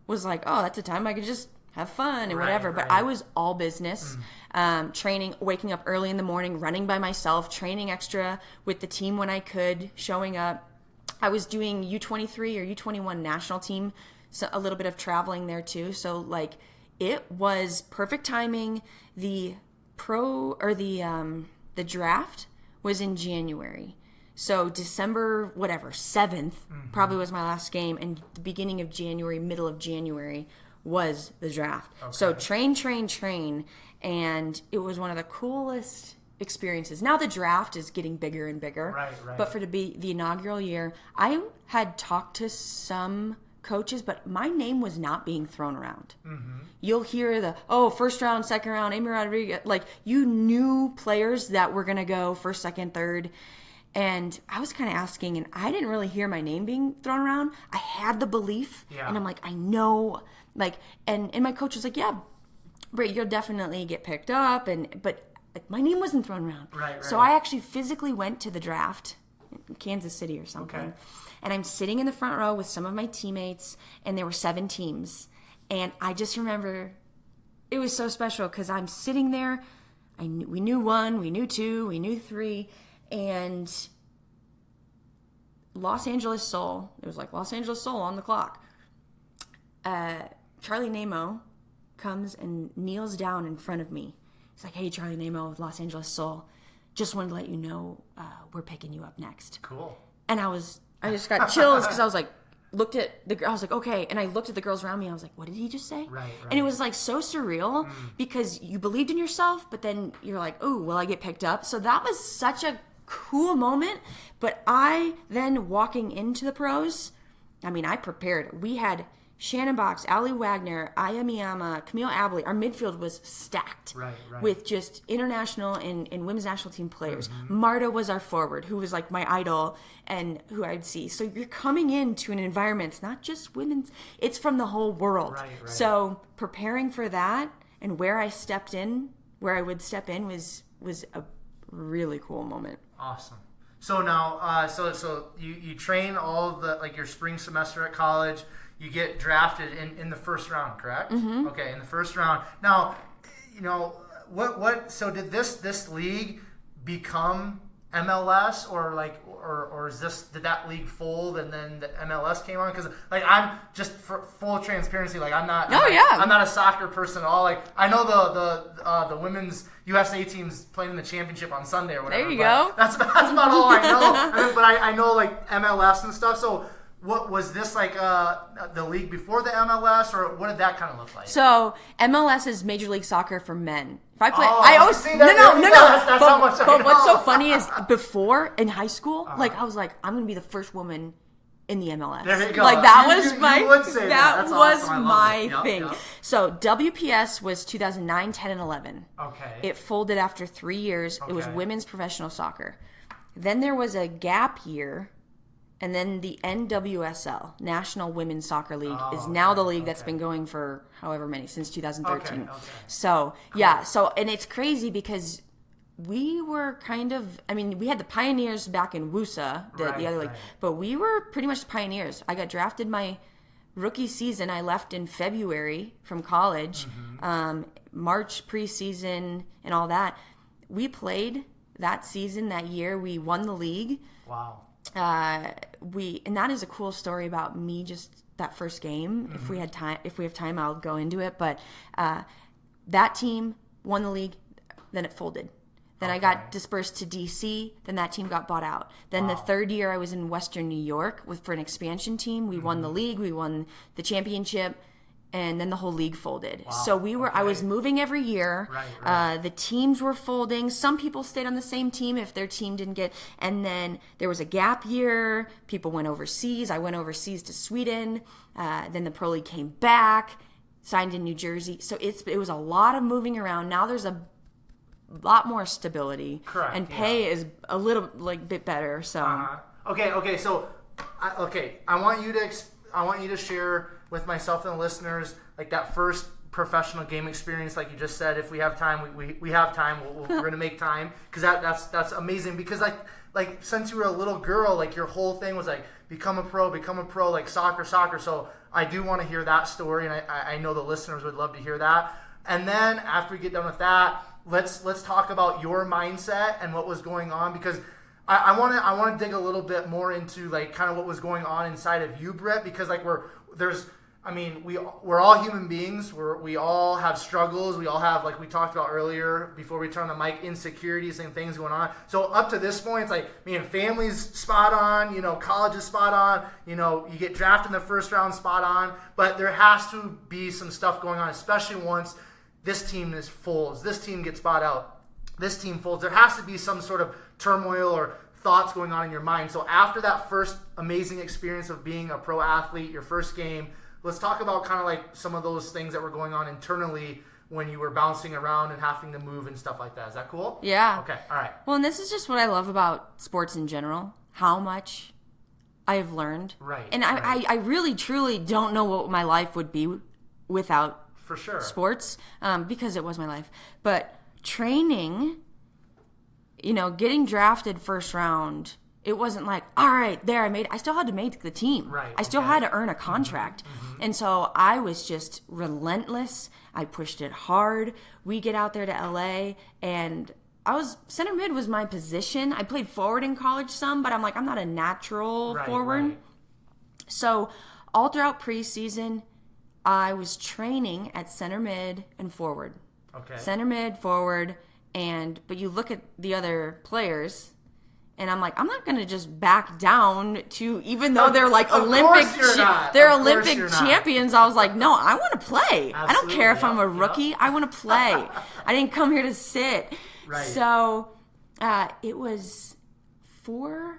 [SPEAKER 2] was like, oh, that's a time I could just have fun and whatever. But I was all business, training, waking up early in the morning, running by myself, training extra with the team when I could, showing up. I was doing U23 or U21 national team, so a little bit of traveling there too. So like it was perfect timing. The draft was in January. So December, 7th probably was my last game, and the beginning of January, middle of January was the draft. Okay. So train, and it was one of the coolest experiences. Now the draft is getting bigger and bigger.
[SPEAKER 1] Right.
[SPEAKER 2] But for the inaugural year, I had talked to some coaches, but my name was not being thrown around. You'll hear first round, second round, Amy Rodriguez, like you knew players that were going to go first, second, third. And I was kind of asking, and I didn't really hear my name being thrown around. I had the belief, and I'm like, I know, like, and my coach was like, yeah, Britt, you'll definitely get picked up, but like, my name wasn't thrown around.
[SPEAKER 1] Right.
[SPEAKER 2] So I actually physically went to the draft in Kansas City or something.
[SPEAKER 1] Okay.
[SPEAKER 2] And I'm sitting in the front row with some of my teammates, and there were 7 teams. And I just remember it was so special because I'm sitting there. We knew 1, we knew 2, we knew 3. And Los Angeles Soul, it was like Los Angeles Soul on the clock. Charlie Nemo comes and kneels down in front of me. He's like, hey, Charlie Nemo with Los Angeles Soul. Just wanted to let you know we're picking you up next.
[SPEAKER 1] Cool.
[SPEAKER 2] And I just got chills because I was like, I was like, okay. And I looked at the girls around me. I was like, what did he just say?
[SPEAKER 1] Right.
[SPEAKER 2] And it was like so surreal because you believed in yourself, but then you're like, oh, will I get picked up? So that was such a cool moment. But I then walking into the pros, I mean, I prepared. We had Shannon Box, Ali Wagner, Aya Miyama, Camille Abley. Our midfield was stacked with just international and women's national team players. Marta was our forward, who was like my idol and who I'd see. So you're coming into an environment, it's not just women's, it's from the whole world. Right. So preparing for that and where I would step in was a really cool moment.
[SPEAKER 1] Awesome. So now, so you train all of the, like your spring semester at college. You get drafted in the first round, correct? Okay, in the first round. Now, what? So did this league become MLS, or did that league fold and then the MLS came on? Because like I'm just for full transparency, like I'm not. I'm not a soccer person at all. Like I know the women's USA team's playing in the championship on Sunday or whatever.
[SPEAKER 2] There you go.
[SPEAKER 1] That's about all I know. But I know like MLS and stuff. So. What was this like? The league before the MLS, or what did that kind of look like?
[SPEAKER 2] So MLS is Major League Soccer for men. If I play,
[SPEAKER 1] I always see that. No. That's how much I know.
[SPEAKER 2] But what's so funny is before in high school, like I was like, I'm gonna be the first woman in the MLS.
[SPEAKER 1] There you go.
[SPEAKER 2] Like that
[SPEAKER 1] You would say
[SPEAKER 2] that
[SPEAKER 1] That's
[SPEAKER 2] was
[SPEAKER 1] awesome.
[SPEAKER 2] my thing. Yep. So WPS was 2009, 10, and 11.
[SPEAKER 1] Okay.
[SPEAKER 2] It folded after 3 years.
[SPEAKER 1] Okay.
[SPEAKER 2] It was women's professional soccer. Then there was a gap year, and then the NWSL, National Women's Soccer League, is now the league that's been going for however many, since 2013.
[SPEAKER 1] Okay.
[SPEAKER 2] So, yeah. So, and it's crazy because we were kind of, I mean, we had the Pioneers back in WUSA, the other league, but we were pretty much the Pioneers. I got drafted my rookie season. I left in February from college, March preseason and all that. We played that season, that year. We won the league.
[SPEAKER 1] Wow.
[SPEAKER 2] And that is a cool story about me, just that first game. If we have time, I'll go into it. But that team won the league, then it folded. Then I got dispersed to DC. Then that team got bought out. Then the third year I was in Western New York for an expansion team. We won the league. We won the championship. And then the whole league folded. Wow. So I was moving every year. Right. The teams were folding. Some people stayed on the same team if their team didn't get. And then there was a gap year. People went overseas. I went overseas to Sweden. Then the Pro League came back, signed in New Jersey. So it was a lot of moving around. Now there's a lot more stability.
[SPEAKER 1] Correct.
[SPEAKER 2] And pay is a little bit better. So
[SPEAKER 1] okay. So I want you to share with myself and the listeners, like that first professional game experience, like you just said. If we have time, we have time. We're going to make time, because that's amazing. Because like since you were a little girl, like your whole thing was like become a pro, like soccer. So I do want to hear that story, and I know the listeners would love to hear that. And then after we get done with that, let's talk about your mindset and what was going on, because I want to dig a little bit more into like kind of what was going on inside of you, Britt, because like we're all human beings. We all have struggles. We all have, like we talked about earlier before we turned the mic, insecurities and things going on. So up to this point, it's like, family's spot on, college is spot on, you get drafted in the first round, spot on. But there has to be some stuff going on, especially once this team folds, this team gets bought out, this team folds. There has to be some sort of turmoil or thoughts going on in your mind. So after that first amazing experience of being a pro athlete, your first game, let's talk about kind of like some of those things that were going on internally when you were bouncing around and having to move and stuff like that. Is that cool?
[SPEAKER 2] Yeah.
[SPEAKER 1] Okay. All right.
[SPEAKER 2] Well, and this is just what I love about sports in general, how much I've learned.
[SPEAKER 1] Right.
[SPEAKER 2] And I really, truly don't know what my life would be without
[SPEAKER 1] for sure
[SPEAKER 2] sports, because it was my life. But training, getting drafted first round, it wasn't like, all right, I still had to make the team.
[SPEAKER 1] Right.
[SPEAKER 2] I still had to earn a contract. Mm-hmm. And so I was just relentless. I pushed it hard. We get out there to LA, and center mid was my position. I played forward in college some, but I'm not a natural forward. Right. So all throughout preseason, I was training at center mid and forward.
[SPEAKER 1] Okay. Center
[SPEAKER 2] mid, forward, but you look at the other players, and I'm like, I'm not going to just back down to, even though they're like Olympic champions. I was like, no, I want to play. Absolutely. I don't care if I'm a rookie. Yep. I want to play. I didn't come here to sit.
[SPEAKER 1] Right.
[SPEAKER 2] So it was 4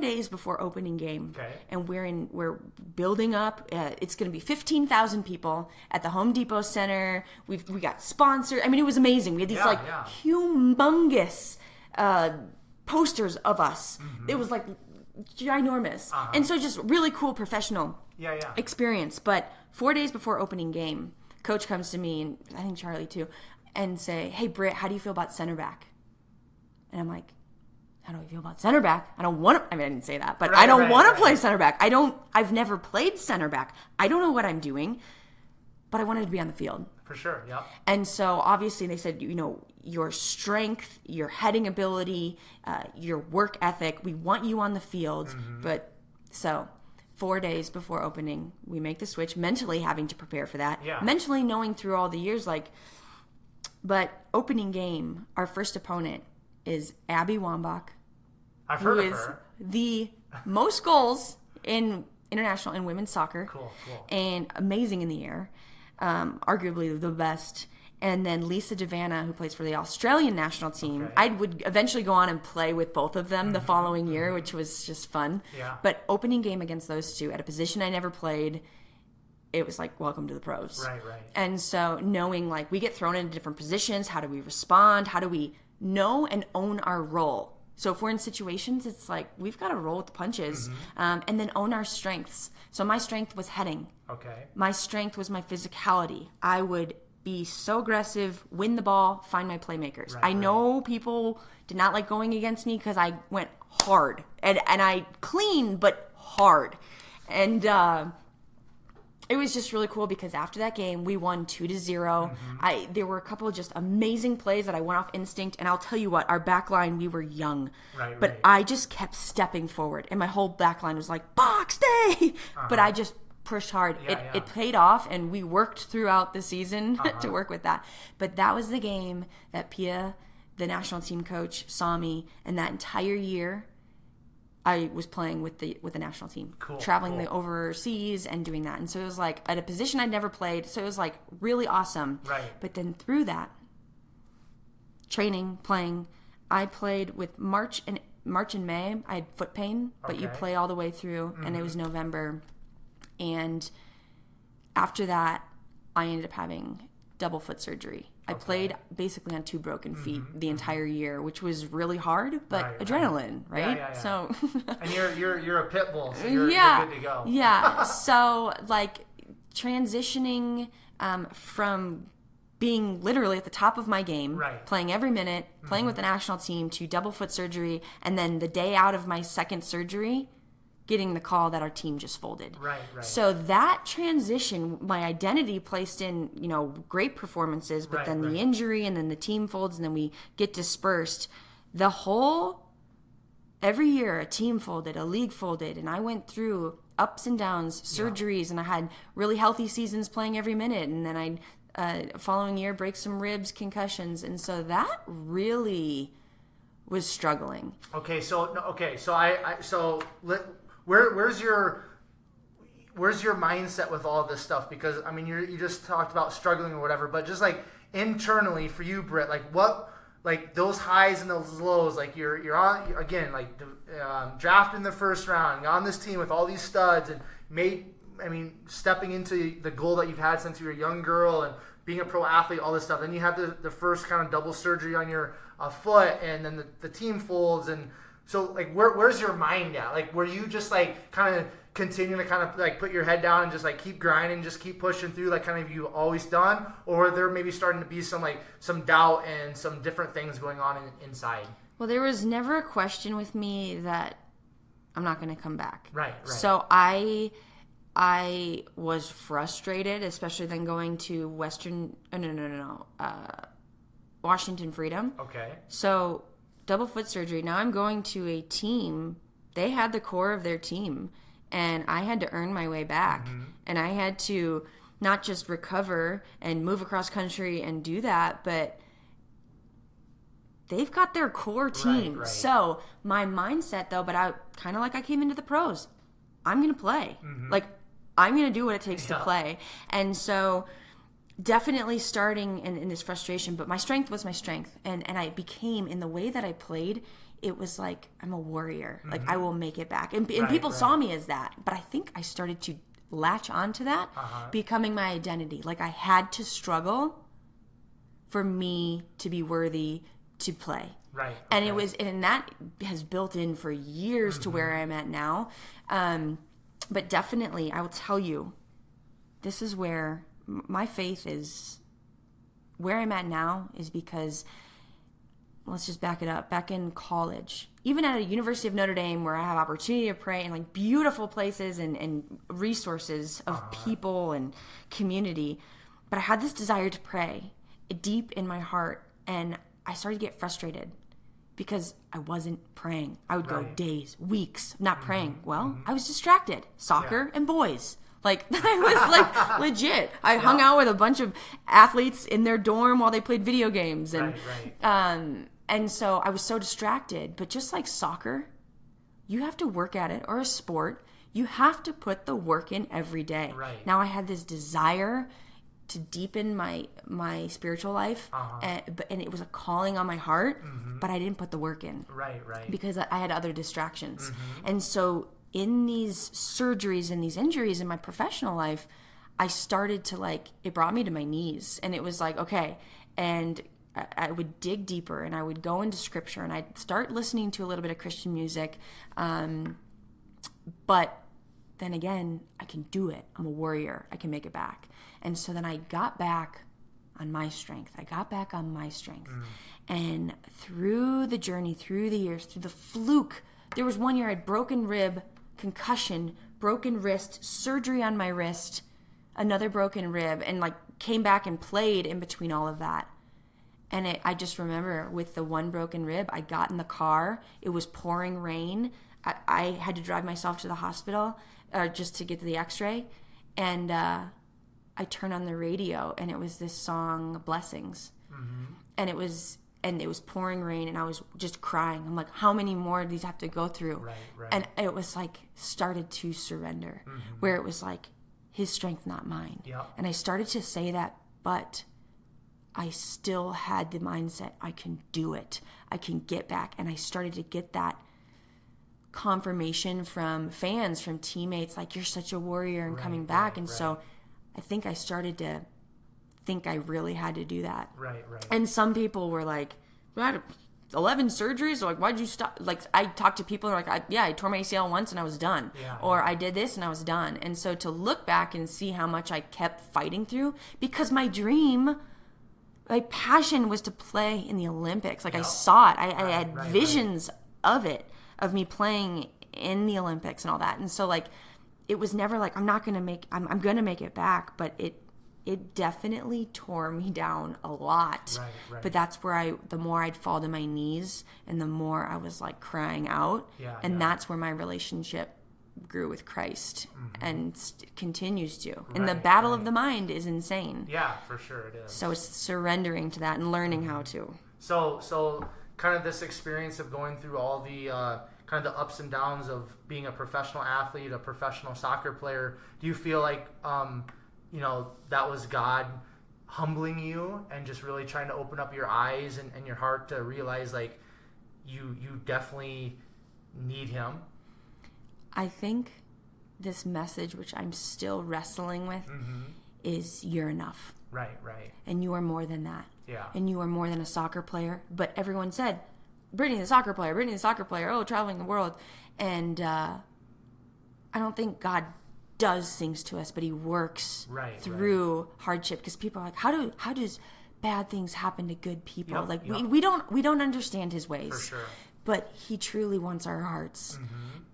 [SPEAKER 2] days before opening game. Okay. And we're building up. It's going to be 15,000 people at the Home Depot Center. We got sponsored. It was amazing. We had these humongous posters of us. Mm-hmm. It was like ginormous. Uh-huh. And so just really cool professional experience. But 4 days before opening game, coach comes to me, and I think Charlie too, and say, hey, Britt, how do you feel about center back? And I'm like, how do I feel about center back? I don't want to, I didn't say that, but I don't want to play center back. I've never played center back. I don't know what I'm doing, but I wanted to be on the field.
[SPEAKER 1] For sure, yeah.
[SPEAKER 2] And so obviously they said, your strength, your heading ability, your work ethic, we want you on the field. Mm-hmm. But so 4 days before opening, we make the switch, mentally having to prepare for that. Yeah. Mentally knowing through all the years, but opening game, our first opponent is Abby Wambach.
[SPEAKER 1] I've heard
[SPEAKER 2] of
[SPEAKER 1] her.
[SPEAKER 2] Who is the most goals in international and women's soccer.
[SPEAKER 1] Cool.
[SPEAKER 2] And amazing in the air. Arguably the best. And then Lisa Devanna, who plays for the Australian national team.
[SPEAKER 1] Okay.
[SPEAKER 2] I would eventually go on and play with both of them the following year, which was just fun.
[SPEAKER 1] Yeah.
[SPEAKER 2] But opening game against those two at a position I never played, it was like, welcome to the pros.
[SPEAKER 1] Right.
[SPEAKER 2] And so knowing, like, we get thrown into different positions, how do we respond? How do we know and own our role? So if we're in situations, it's like, we've got to roll with the punches, and then own our strengths. So my strength was heading.
[SPEAKER 1] Okay.
[SPEAKER 2] My strength was my physicality. I would be so aggressive, win the ball, find my playmakers. I know people did not like going against me because I went hard. And I clean, but hard. And it was just really cool because after that game, we won 2-0. There were a couple of just amazing plays that I went off instinct. And I'll tell you what, our back line, we were young. But I just kept stepping forward. And my whole back line was like, Bock, stay! But I just pushed hard. It paid off, and we worked throughout the season to work with that. But that was the game that Pia, the national team coach, saw me, and that entire year I was playing with the national team, traveling the overseas and doing that. And so it was like at a position I'd never played, so it was like really awesome. But then through that training, playing, I played with March and May. I had foot pain, but you play all the way through, and it was November. And after that, I ended up having double foot surgery. I played basically on 2 broken feet the entire year, which was really hard, but adrenaline, right?
[SPEAKER 1] Yeah.
[SPEAKER 2] So,
[SPEAKER 1] and you're a pit bull, so you're good to go.
[SPEAKER 2] Yeah. So like transitioning from being literally at the top of my game, playing every minute, playing with the national team, to double foot surgery, and then the day out of my second surgery, getting the call that our team just folded. So that transition, my identity placed in, great performances, but then the injury, and then the team folds, and then we get dispersed. Every year a team folded, a league folded, and I went through ups and downs, surgeries, and I had really healthy seasons playing every minute, and then I'd following year break some ribs, concussions, and so that really was struggling. Where's
[SPEAKER 1] your mindset with all of this stuff? Because I mean, you just talked about struggling or whatever, but just like internally for you, Britt, like what, like those highs and those lows, like you're on again, like drafted in the first round, you're on this team with all these studs, and stepping into the goal that you've had since you were a young girl and being a pro athlete, all this stuff. Then you have the first kind of double surgery on your foot, and then the team folds. And so like where's your mind at? Like, were you just like kind of continuing to kind of like put your head down and just like keep grinding, just keep pushing through, like kind of you always done? Or were there maybe starting to be some doubt and some different things going on inside?
[SPEAKER 2] Well, there was never a question with me that I'm not going to come back.
[SPEAKER 1] Right.
[SPEAKER 2] So I was frustrated, especially then going to Washington Freedom.
[SPEAKER 1] Okay.
[SPEAKER 2] So double foot surgery. Now I'm going to a team. They had the core of their team, and I had to earn my way back. And I had to not just recover and move across country and do that, but they've got their core team.
[SPEAKER 1] Right.
[SPEAKER 2] So my mindset, though, but I kind of like I came into the pros. I'm going to play. Like, I'm going to do what it takes to play. And so definitely starting in this frustration, but my strength was my strength. And I became, in the way that I played, it was like, I'm a warrior. Like, I will make it back. And people saw me as that. But I think I started to latch onto that, becoming my identity. Like, I had to struggle for me to be worthy to play.
[SPEAKER 1] Right.
[SPEAKER 2] And it was, and that has built in for years to where I'm at now. But definitely, I will tell you, this is where my faith is. Where I'm at now is because, let's just back it up. Back in college, even at a University of Notre Dame, where I have opportunity to pray in like beautiful places and resources of people and community, but I had this desire to pray deep in my heart, and I started to get frustrated because I wasn't praying. I would go days, weeks not praying. Well, I was distracted. Soccer and boys. Like, I was like legit. I hung out with a bunch of athletes in their dorm while they played video games. And and so I was so distracted. But just like soccer, you have to work at it, or a sport. You have to put the work in every day.
[SPEAKER 1] Right.
[SPEAKER 2] Now I had this desire deepen my spiritual life, and it was a calling on my heart, but I didn't put the work in.
[SPEAKER 1] Right.
[SPEAKER 2] Because I had other distractions. And so in these surgeries and these injuries in my professional life, I started to it brought me to my knees, and it was like, okay. And I would dig deeper, and I would go into scripture, and I'd start listening to a little bit of Christian music. But then again, I can do it. I'm a warrior. I can make it back. And so then I got back on my strength. And through the journey, through the years, through the fluke, there was one year I had broken rib, concussion, broken wrist, surgery on my wrist, another broken rib, and came back and played in between all of that. And I just remember with the one broken rib, I got in the car. It was pouring rain. I had to drive myself to the hospital just to get to the x-ray. And I turned on the radio, and it was this song, Blessings. And it was pouring rain, and I was just crying. I'm like, how many more do these have to go through?
[SPEAKER 1] Right.
[SPEAKER 2] And it was started to surrender, where it was his strength, not mine.
[SPEAKER 1] Yep.
[SPEAKER 2] And I started to say that, but I still had the mindset, I can do it. I can get back. And I started to get that confirmation from fans, from teammates, you're such a warrior and coming back. So I think I started to think I really had to do that.
[SPEAKER 1] Right.
[SPEAKER 2] And some people were like, "We had 11 surgeries." Or why'd you stop? I talked to people who are I tore my ACL once and I was done. Or I did this and I was done. And so to look back and see how much I kept fighting through, because my dream, my passion was to play in the Olympics. I saw it. I had visions of it, of me playing in the Olympics and all that. And so it was never I'm going to make it back, but it definitely tore me down a lot.
[SPEAKER 1] Right.
[SPEAKER 2] But that's where the more I'd fall to my knees, and the more I was crying out. That's where my relationship grew with Christ, and continues to. And the battle of the mind is insane.
[SPEAKER 1] Yeah, for sure it is.
[SPEAKER 2] So it's surrendering to that and learning how to.
[SPEAKER 1] So kind of this experience of going through all the kind of the ups and downs of being a professional athlete, a professional soccer player, do you feel that was God humbling you and just really trying to open up your eyes and your heart to realize you definitely need him?
[SPEAKER 2] I think this message, which I'm still wrestling with, is you're enough.
[SPEAKER 1] Right.
[SPEAKER 2] And you are more than that.
[SPEAKER 1] Yeah.
[SPEAKER 2] And you are more than a soccer player. But everyone said, Brittany the soccer player, oh, traveling the world. And I don't think God does things to us, but he works through hardship. Because people are how does bad things happen to good people? We don't understand his ways.
[SPEAKER 1] For sure.
[SPEAKER 2] But he truly wants our hearts.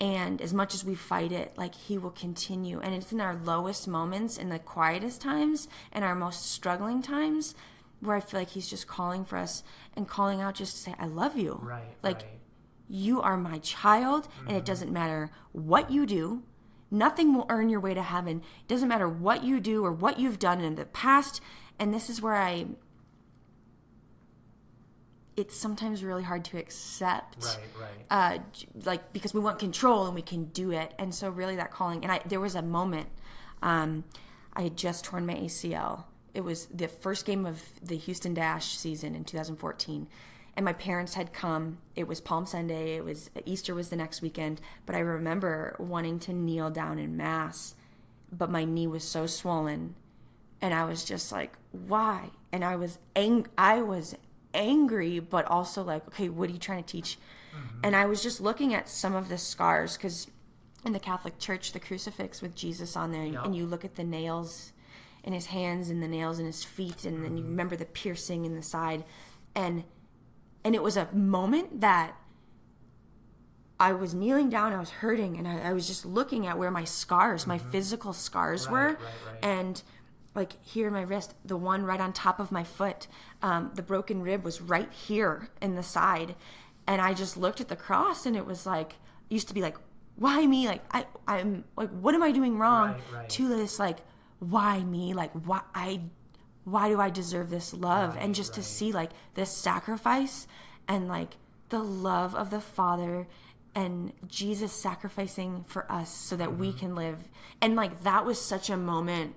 [SPEAKER 2] And as much as we fight it, he will continue. And it's in our lowest moments, in the quietest times, and our most struggling times, where I feel he's just calling for us and calling out just to say, I love you.
[SPEAKER 1] Right.
[SPEAKER 2] You are my child, and it doesn't matter what you do. Nothing will earn your way to heaven. It doesn't matter what you do or what you've done in the past. And this is where it's sometimes really hard to accept. Right. Because we want control and we can do it. And so really that calling, and there was a moment, I had just torn my ACL. It was the first game of the Houston Dash season in 2014. And my parents had come. It was Palm Sunday. Easter was the next weekend. But I remember wanting to kneel down in mass, but my knee was so swollen, and I was just why? And I was angry, but also okay, what are you trying to teach? And I was just looking at some of the scars, because in the Catholic Church, the crucifix with Jesus on there, and you look at the nails in his hands and the nails in his feet, and then you remember the piercing in the side, and it was a moment that I was kneeling down, I was hurting, and I was just looking at where my scars, my physical scars were. And here in my wrist, the one right on top of my foot, the broken rib was right here in the side. And I just looked at the cross, and it was used to be why me? I'm what am I doing wrong? To this why me? Why do I deserve this love? And just to see this sacrifice and the love of the Father and Jesus sacrificing for us so that we can live. And that was such a moment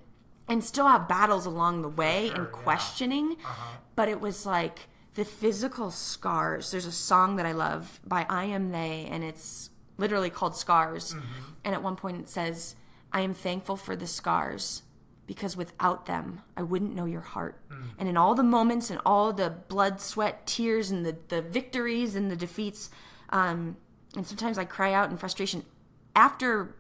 [SPEAKER 2] and still have battles along the way and questioning.
[SPEAKER 1] Yeah. Uh-huh.
[SPEAKER 2] But it was like the physical scars. There's a song that I love by I Am They, and it's literally called Scars. Mm-hmm. And at one point it says, I am thankful for the scars because without them, I wouldn't know your heart. And in all the moments and all the blood, sweat, tears, and the victories and the defeats, and sometimes I cry out in frustration after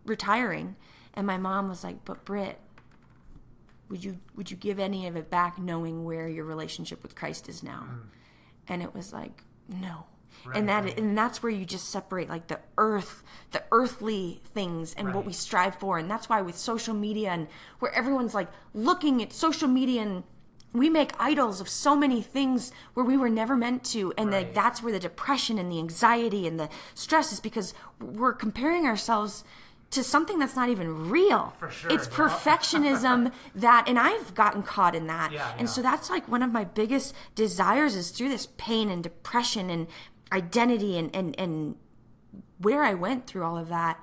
[SPEAKER 2] retiring. And my mom was like, but Britt, would you give any of it back knowing where your relationship with Christ is now? And it was like, no. Right, and that's where you just separate like the earthly things and what we strive for. And that's why with social media and where everyone's like looking at social media, and we make idols of so many things where we were never meant to. And that's where the depression and the anxiety and the stress is, because we're comparing ourselves to something that's not even real.
[SPEAKER 1] For sure.
[SPEAKER 2] It's perfectionism and I've gotten caught in that. And so that's like one of my biggest desires is through this pain and depression and identity and where I went through all of that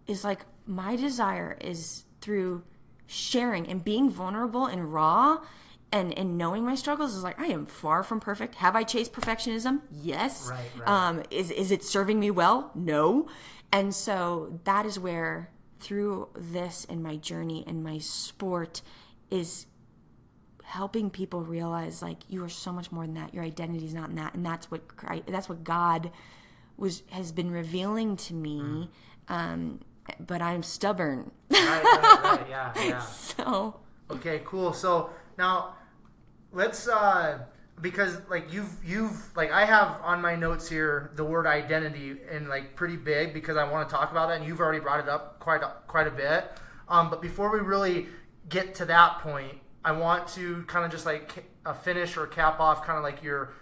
[SPEAKER 2] is like my desire is through sharing and being vulnerable and raw and knowing my struggles is like, I am far from perfect. Have I chased perfectionism? Yes. Right. Is it serving me well? No. And so that is where through this and my journey and my sport is helping people realize like you are so much more than that. Your identity is not in that, and that's what God has been revealing to me. But I'm stubborn.
[SPEAKER 1] Right. Yeah.
[SPEAKER 2] So
[SPEAKER 1] okay, cool. So now let's because like you've like I have on my notes here the word identity and like pretty big because I want to talk about that, and you've already brought it up quite a bit. But before we really get to that point, I want to kind of just like finish or cap off kind of like your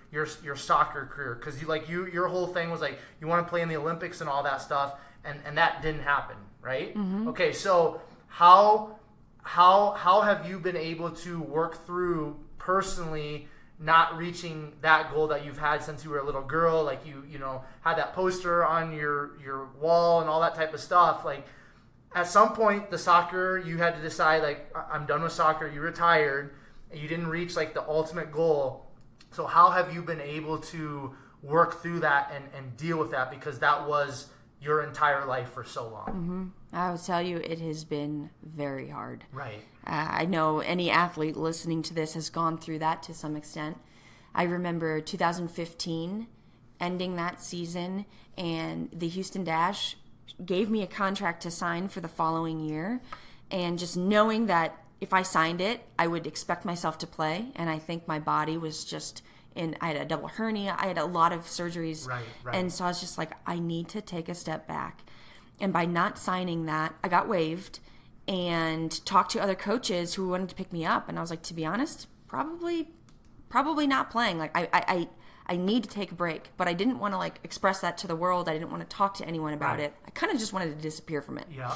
[SPEAKER 1] soccer career, because your whole thing was like you want to play in the Olympics and all that stuff, and that didn't happen, right? Mm-hmm. Okay, so how have you been able to work through personally not reaching that goal that you've had since you were a little girl? Like you know had that poster on your wall and all that type of stuff. Like at some point, the soccer, you had to decide, like, I'm done with soccer. You retired. And you didn't reach, like, the ultimate goal. So how have you been able to work through that and deal with that? Because that was your entire life for so long.
[SPEAKER 2] Mm-hmm. I will tell you, it has been very hard.
[SPEAKER 1] Right.
[SPEAKER 2] I know any athlete listening to this has gone through that to some extent. I remember 2015, ending that season, and the Houston Dash gave me a contract to sign for the following year, and just knowing that if I signed it, I would expect myself to play. And I think my body was just I had a double hernia. I had a lot of surgeries.
[SPEAKER 1] Right.
[SPEAKER 2] And so I was just like, I need to take a step back. And by not signing that, I got waived and talked to other coaches who wanted to pick me up. And I was like, to be honest, probably not playing. Like I need to take a break, but I didn't want to like express that to the world. I didn't want to talk to anyone about it. I kind of just wanted to disappear from it.
[SPEAKER 1] Yeah.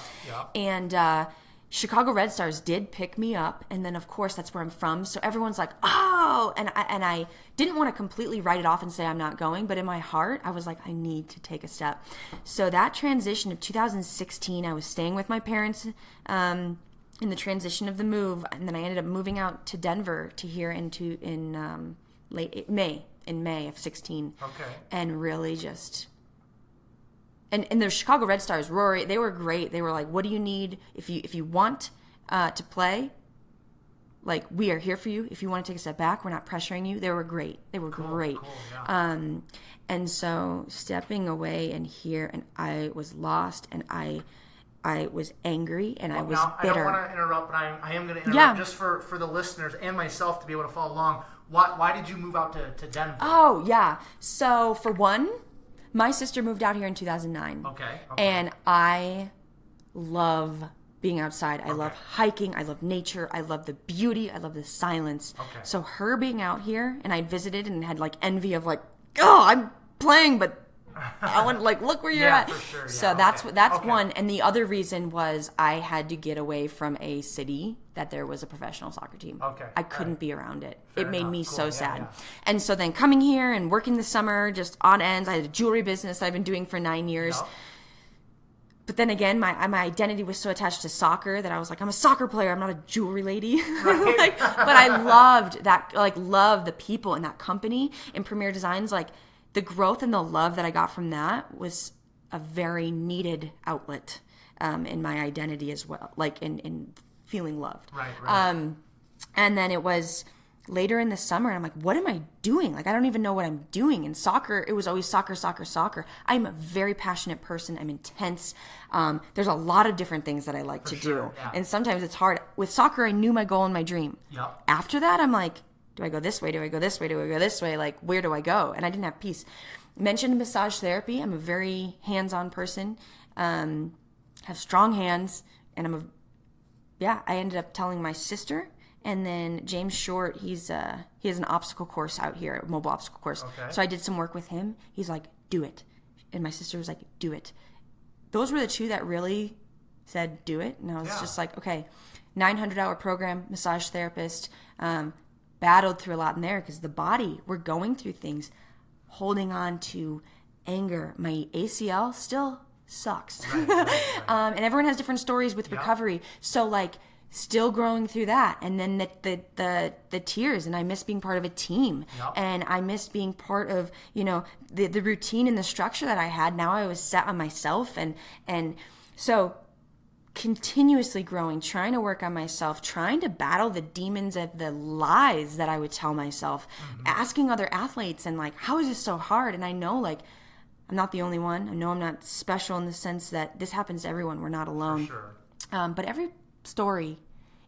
[SPEAKER 2] And Chicago Red Stars did pick me up, and then of course that's where I'm from. So everyone's like, "Oh!" And I didn't want to completely write it off and say I'm not going, but in my heart I was like, I need to take a step. So that transition of 2016, I was staying with my parents in the transition of the move, and then I ended up moving out to Denver to here in late May. In May of 16.
[SPEAKER 1] Okay. And
[SPEAKER 2] really just... And the Chicago Red Stars, Rory, they were great. They were like, what do you need? If you want to play, like, we are here for you. If you want to take a step back, we're not pressuring you. They were great. They were great.
[SPEAKER 1] Cool, yeah.
[SPEAKER 2] And so stepping away and here, and I was lost, and I was angry, and I was bitter.
[SPEAKER 1] I don't want to interrupt, but I am going to interrupt just for the listeners and myself to be able to follow along. Why did you move out to Denver?
[SPEAKER 2] Oh, yeah. So, for one, my sister moved out here in 2009.
[SPEAKER 1] Okay.
[SPEAKER 2] And I love being outside. I love hiking. I love nature. I love the beauty. I love the silence.
[SPEAKER 1] Okay.
[SPEAKER 2] So her being out here, and I visited and had like envy of like, oh, I'm playing, but I want to like look where you're at.
[SPEAKER 1] For sure. Yeah,
[SPEAKER 2] so that's one. And the other reason was I had to get away from a city that there was a professional soccer team.
[SPEAKER 1] Okay.
[SPEAKER 2] I couldn't be around it. It made me
[SPEAKER 1] cool.
[SPEAKER 2] so sad. Yeah. And so then coming here and working the summer just on ends. I had a jewelry business I've been doing for 9 years.
[SPEAKER 1] Yep.
[SPEAKER 2] But then again, my identity was so attached to soccer that I was like, I'm a soccer player. I'm not a jewelry lady. Right. But I loved that, like, loved the people in that company in Premier Designs. Like, the growth and the love that I got from that was a very needed outlet in my identity as well, like in feeling loved.
[SPEAKER 1] Right.
[SPEAKER 2] And then it was later in the summer, and I'm like, what am I doing? Like, I don't even know what I'm doing. In soccer, it was always soccer. I'm a very passionate person. I'm intense. There's a lot of different things that I like to do. Yeah. And sometimes it's hard. With soccer, I knew my goal and my dream.
[SPEAKER 1] Yep.
[SPEAKER 2] After that, I'm like, do I go this way? Do I go this way? Do I go this way? Like, where do I go? And I didn't have peace. Mentioned massage therapy. I'm a very hands-on person. Have strong hands. And I ended up telling my sister. And then James Short, he has an obstacle course out here, a mobile obstacle course. Okay. So I did some work with him. He's like, do it. And my sister was like, do it. Those were the two that really said, do it. And I was just like, okay, 900-hour program, massage therapist, battled through a lot in there because the body, we're going through things, holding on to anger. My ACL still sucks. Right. And everyone has different stories with recovery. So, like, still growing through that, and then the tears, and I miss being part of a team, and I miss being part of the routine and the structure that I had. Now I was set on myself, and so continuously growing, trying to work on myself, trying to battle the demons of the lies that I would tell myself, asking other athletes, and like, how is this so hard? And I know, like, I'm not the only one. I know I'm not special in the sense that this happens to everyone. We're not alone.
[SPEAKER 1] For sure.
[SPEAKER 2] But every story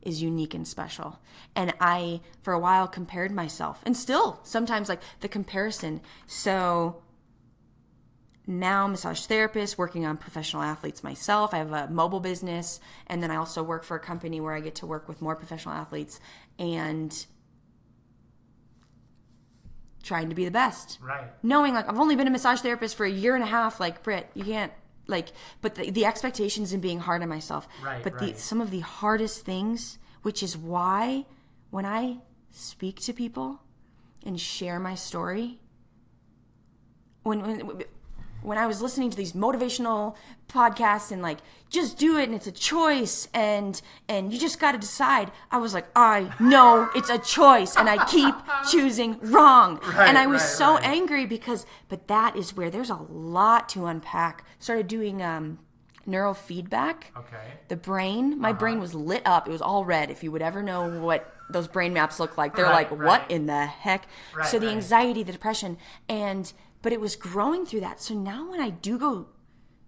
[SPEAKER 2] is unique and special. And I, for a while, compared myself. And still, sometimes, like, the comparison. So now, massage therapist, working on professional athletes myself. I have a mobile business. And then I also work for a company where I get to work with more professional athletes. And trying to be the best.
[SPEAKER 1] Right.
[SPEAKER 2] Knowing, like, I've only been a massage therapist for a year and a half. Like, Britt, you can't. Like, but the expectations and being hard on myself.
[SPEAKER 1] Right,
[SPEAKER 2] but some of the hardest things, which is why when I speak to people and share my story, when I was listening to these motivational podcasts and like, just do it and it's a choice and you just got to decide, I was like, I know it's a choice and I keep choosing wrong. Right, and I was so angry but that is where there's a lot to unpack. Started doing neurofeedback.
[SPEAKER 1] Okay.
[SPEAKER 2] The brain, my brain was lit up. It was all red. If you would ever know what those brain maps look like, they're like, what in the heck? Right, so the anxiety, the depression, but it was growing through that. So now when I do go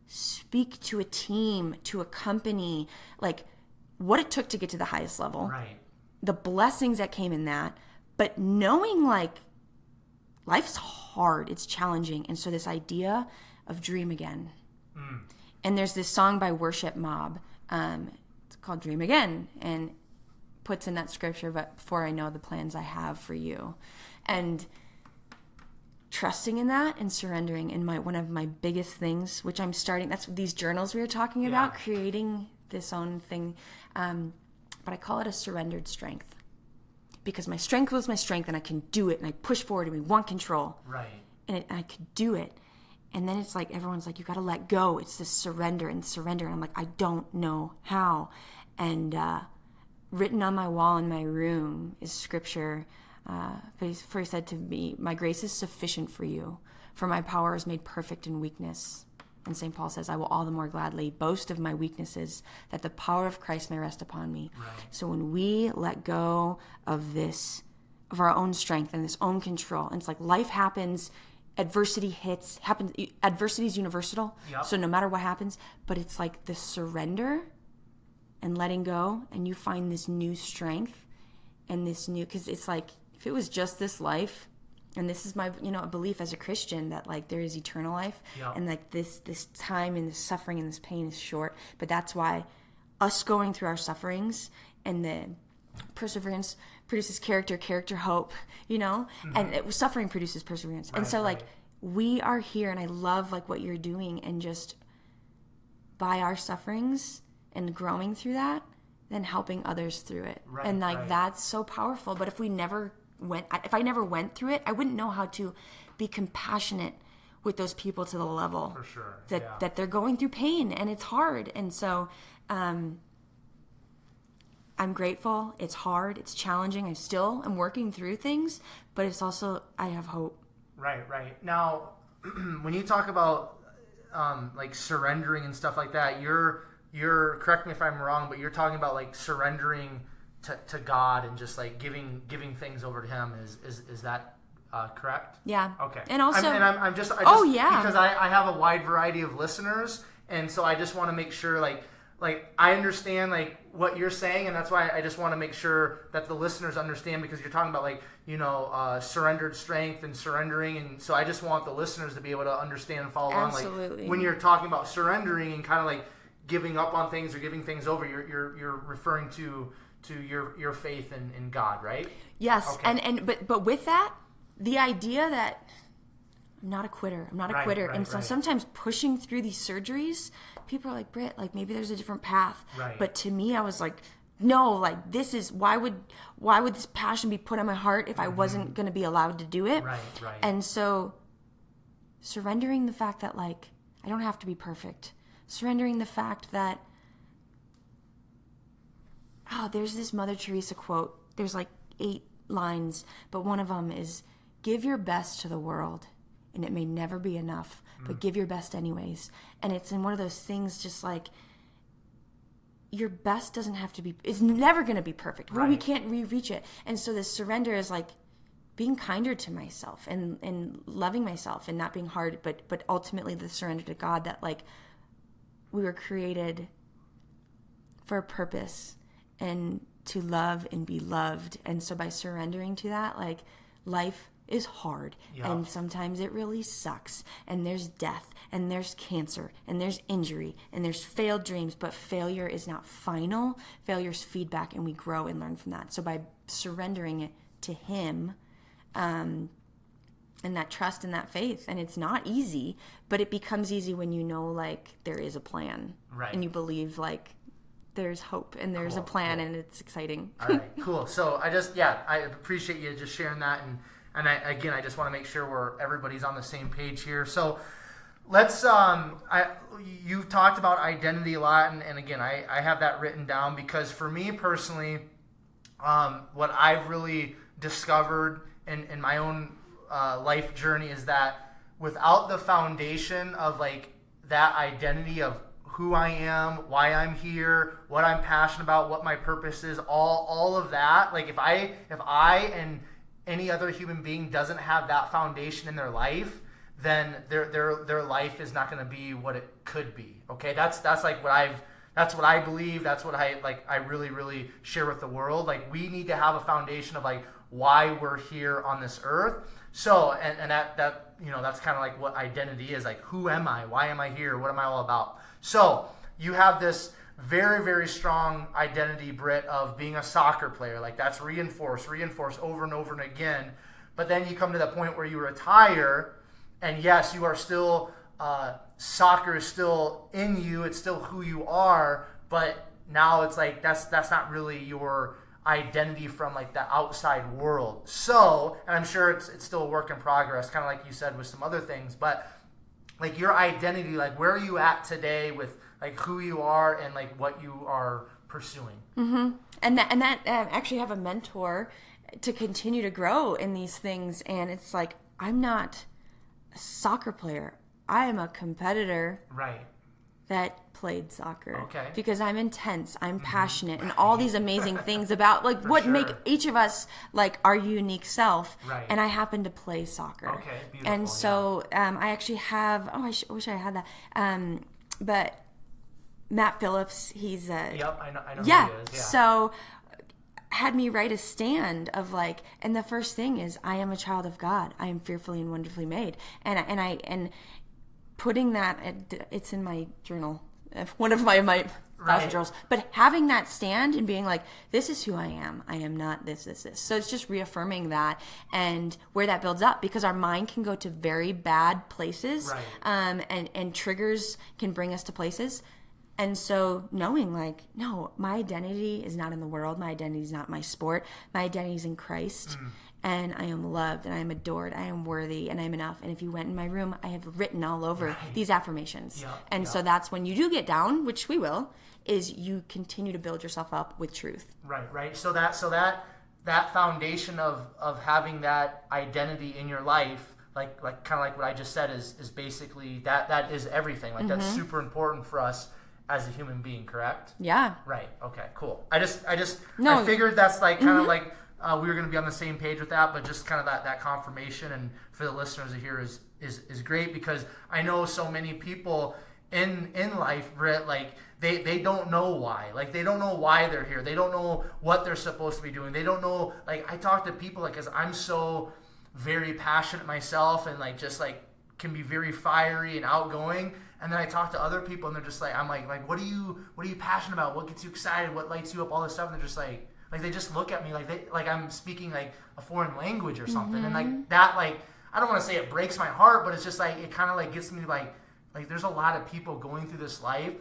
[SPEAKER 2] speak to a team, to a company, like what it took to get to the highest level, the blessings that came in that, but knowing like life's hard, it's challenging. And so this idea of dream again. And there's this song by Worship Mob. It's called Dream Again, and puts in that scripture, but before I know the plans I have for you. And trusting in that and surrendering in one of my biggest things, which I'm starting, that's these journals we were talking about, creating this own thing. But I call it a surrendered strength. Because my strength was my strength and I can do it and I push forward and we want control. Right. And I could do it. And then it's like, everyone's like, you got to let go. It's this surrender. And I'm like, I don't know how. And written on my wall in my room is scripture. For he said to me, my grace is sufficient for you, for my power is made perfect in weakness. And St. Paul says, I will all the more gladly boast of my weaknesses, that the power of Christ may rest upon me. Right. So when we let go of this, of our own strength and this own control, and it's like life happens, adversity adversity is universal. Yep. So no matter what happens, but it's like the surrender and letting go, and you find this new strength and this new, because it's like, if it was just this life, and this is my, a belief as a Christian that like there is eternal life, and like this time and this suffering and this pain is short. But that's why us going through our sufferings and the perseverance produces character hope, and suffering produces perseverance. Right, and so like we are here, and I love like what you're doing, and just by our sufferings and growing through that, then helping others through it. Right, and like that's so powerful. But if I never went through it, I wouldn't know how to be compassionate with those people to the level
[SPEAKER 1] For sure.
[SPEAKER 2] that they're going through pain, and it's hard. And so I'm grateful. It's hard. It's challenging. I'm working through things, but it's also, I have hope.
[SPEAKER 1] Right. Now, when you talk about like surrendering and stuff like that, you're correct me if I'm wrong, but you're talking about like surrendering to God and just like giving things over to Him. Is that correct?
[SPEAKER 2] Yeah.
[SPEAKER 1] Okay.
[SPEAKER 2] And also,
[SPEAKER 1] I'm just
[SPEAKER 2] yeah,
[SPEAKER 1] because I have a wide variety of listeners, and so I just want to make sure like I understand like what you're saying, and that's why I just want to make sure that the listeners understand, because you're talking about like, you know, surrendered strength and surrendering, and so I just want the listeners to be able to understand and follow along. Like when you're talking about surrendering and kind of like giving up on things or giving things over, you're referring to your faith in God, right?
[SPEAKER 2] Yes.
[SPEAKER 1] Okay.
[SPEAKER 2] But with that, the idea that I'm not a quitter. And so sometimes pushing through these surgeries, people are like, Britt, like maybe there's a different path.
[SPEAKER 1] Right.
[SPEAKER 2] But to me, I was like, no, like this is, why would this passion be put on my heart if I wasn't going to be allowed to do it?
[SPEAKER 1] Right.
[SPEAKER 2] And so surrendering the fact that like, I don't have to be perfect. Surrendering the fact that, there's this Mother Teresa quote. There's like 8 lines, but one of them is, give your best to the world, and it may never be enough, but give your best anyways. And it's in one of those things, just like, your best doesn't have to be, it's never going to be perfect. Right. We can't reach it. And so this surrender is like being kinder to myself and loving myself and not being hard, but ultimately the surrender to God, that like we were created for a purpose and to love and be loved. And so by surrendering to that, like, life is hard. Yep. And sometimes it really sucks. And there's death, and there's cancer, and there's injury, and there's failed dreams. But failure is not final. Failure's feedback, and we grow and learn from that. So by surrendering it to Him, and that trust and that faith, and it's not easy, but it becomes easy when you know, like, there is a plan. Right. And you believe, like, there's hope and there's a plan, and it's exciting.
[SPEAKER 1] All right, cool. So I appreciate you just sharing that, and I just want to make sure everybody's on the same page here. So let's you've talked about identity a lot, and again I have that written down, because for me personally, what I've really discovered in my own life journey is that without the foundation of like that identity of who I am, why I'm here, what I'm passionate about, what my purpose is, all of that. Like if I and any other human being doesn't have that foundation in their life, then their life is not going to be what it could be. Okay, that's like that's what I believe. That's what I really, really share with the world. Like, we need to have a foundation of like why we're here on this earth. So and that you know, that's kind of like what identity is. Like, who am I? Why am I here? What am I all about? So you have this very, very strong identity, Britt, of being a soccer player. Like, that's reinforced over and over and again. But then you come to the point where you retire, and yes, you are still, soccer is still in you. It's still who you are. But now it's like, that's not really your identity from like the outside world. So, and I'm sure it's still a work in progress, kind of like you said with some other things, but like your identity, like where are you at today with like who you are and like what you are pursuing?
[SPEAKER 2] Mm-hmm. And that actually have a mentor to continue to grow in these things. And it's like, I'm not a soccer player. I am a competitor.
[SPEAKER 1] Right.
[SPEAKER 2] That played soccer.
[SPEAKER 1] Okay.
[SPEAKER 2] Because I'm intense, I'm passionate, and all these amazing things about like
[SPEAKER 1] For
[SPEAKER 2] what
[SPEAKER 1] sure.
[SPEAKER 2] make each of us like our unique self.
[SPEAKER 1] Right.
[SPEAKER 2] And I happen to play soccer.
[SPEAKER 1] Okay, beautiful.
[SPEAKER 2] And so I actually have. I wish I had that. But Matt Phillips, he's a.
[SPEAKER 1] Yep, I know.
[SPEAKER 2] Yeah.
[SPEAKER 1] Who he is. Yeah.
[SPEAKER 2] So had me write a stand of like, and the first thing is, I am a child of God. I am fearfully and wonderfully made, and putting that, it's in my journal, one of my thousand journals. But having that stand and being like, this is who I am. I am not this. So it's just reaffirming that and where that builds up, because our mind can go to very bad places, right. And triggers can bring us to places. And so knowing like, no, my identity is not in the world. My identity is not my sport. My identity is in Christ. and I am loved, and I am adored, I am worthy, and I am enough. And if you went in my room, I have written all over these affirmations. So that's when you do get down, which we will, is you continue to build yourself up with truth.
[SPEAKER 1] Right. So that foundation of having that identity in your life, like kind of like what I just said, is basically that is everything. Like that's super important for us as a human being, correct?
[SPEAKER 2] Yeah.
[SPEAKER 1] Right. Okay. Cool. I figured that's like kind of like we were going to be on the same page with that, but just kind of that confirmation, and for the listeners to hear is great, because I know so many people in life, Britt, like they don't know why. Like they don't know why they're here. They don't know what they're supposed to be doing. They don't know. Like I talk to people, like, because I'm so very passionate myself, and like just like can be very fiery and outgoing. And then I talk to other people, and they're just like, I'm like what are you passionate about? What gets you excited? What lights you up? All this stuff. And they're just like they just look at me like I'm speaking like a foreign language or something. And like that, like I don't want to say it breaks my heart, but it's just like it kind of like gets me like there's a lot of people going through this life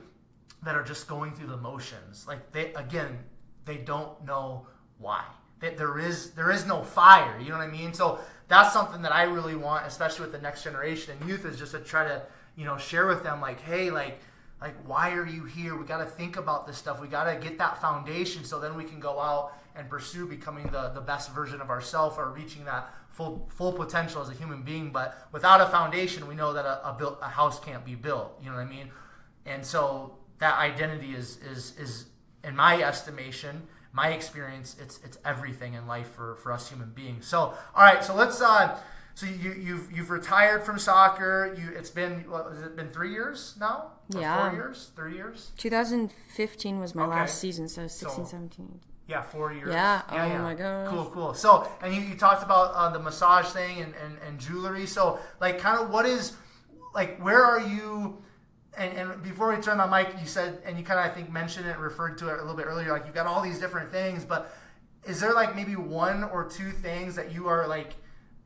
[SPEAKER 1] that are just going through the motions. Like they don't know why. There is no fire. You know what I mean? So that's something that I really want, especially with the next generation and youth, is just to try to, share with them, like, hey, like why are you here? We got to think about this stuff. We got to get that foundation, so then we can go out and pursue becoming the best version of ourselves, or reaching that full potential as a human being. But without a foundation, we know that a house can't be built. You know what I mean? And so that identity is in my estimation, my experience, it's everything in life for us human beings. So all right, so let's so you've retired from soccer. It's been, has it been 3 years now? Or 4 years? 3 years?
[SPEAKER 2] 2015 was my last season, so 16, 17.
[SPEAKER 1] Yeah, 4 years.
[SPEAKER 2] Yeah. Oh my gosh.
[SPEAKER 1] Cool. So, and you talked about the massage thing and jewelry. So, like, kind of what is, like, where are you? And before we turn on mic, you said, and you kind of, I think, mentioned it, referred to it a little bit earlier, like, you've got all these different things, but is there, like, maybe one or two things that you are, like,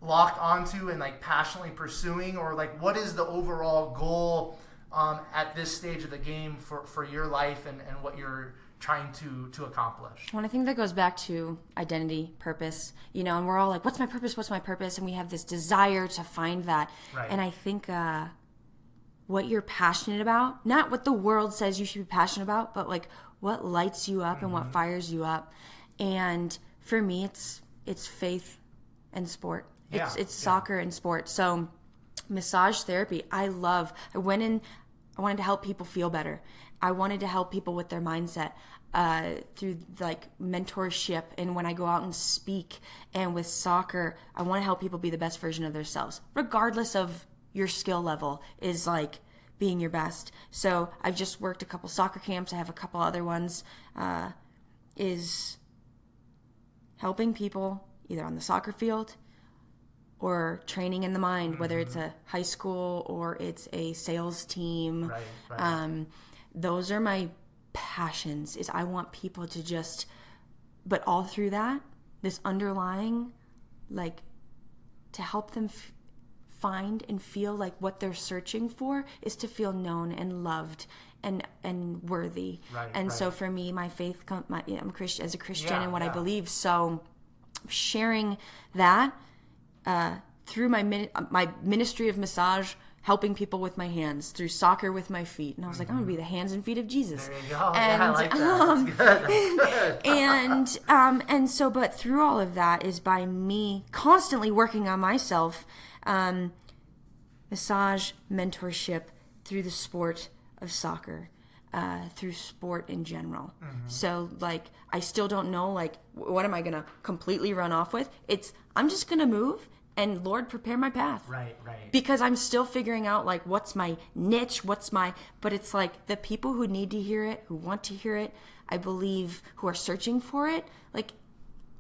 [SPEAKER 1] locked onto and, like, passionately pursuing? Or, like, what is the overall goal at this stage of the game for your life and what you're trying to accomplish?
[SPEAKER 2] Well, I think that goes back to identity, purpose, and we're all like, what's my purpose? And we have this desire to find that.
[SPEAKER 1] Right.
[SPEAKER 2] And I think what you're passionate about, not what the world says you should be passionate about, but like what lights you up and what fires you up. And for me, it's faith and sport. It's soccer and sport. So massage therapy, I wanted to help people feel better. I wanted to help people with their mindset through like mentorship, and when I go out and speak, and with soccer, I want to help people be the best version of themselves, regardless of your skill level, is like being your best. So I've just worked a couple soccer camps. I have a couple other ones, is helping people either on the soccer field or training in the mind, whether it's a high school or it's a sales team.
[SPEAKER 1] Right.
[SPEAKER 2] Those are my passions, is I want people to just, but all through that, this underlying, like, to help them find and feel like what they're searching for is to feel known and loved and worthy.
[SPEAKER 1] Right.
[SPEAKER 2] So for me, my faith, I'm Christian, as a Christian, and what I believe. So sharing that through my ministry of massage, helping people with my hands, through soccer with my feet. And I was like, I'm going to be the hands and feet of Jesus.
[SPEAKER 1] There you go. And, I like that. That's good.
[SPEAKER 2] And so, but through all of that is by me constantly working on myself, massage, mentorship, through the sport of soccer, through sport in general. So, like, I still don't know, like, what am I going to completely run off with? I'm just going to move, and Lord, prepare my path.
[SPEAKER 1] Right.
[SPEAKER 2] Because I'm still figuring out, like, what's my niche, but it's like the people who need to hear it, who want to hear it, I believe, who are searching for it, like,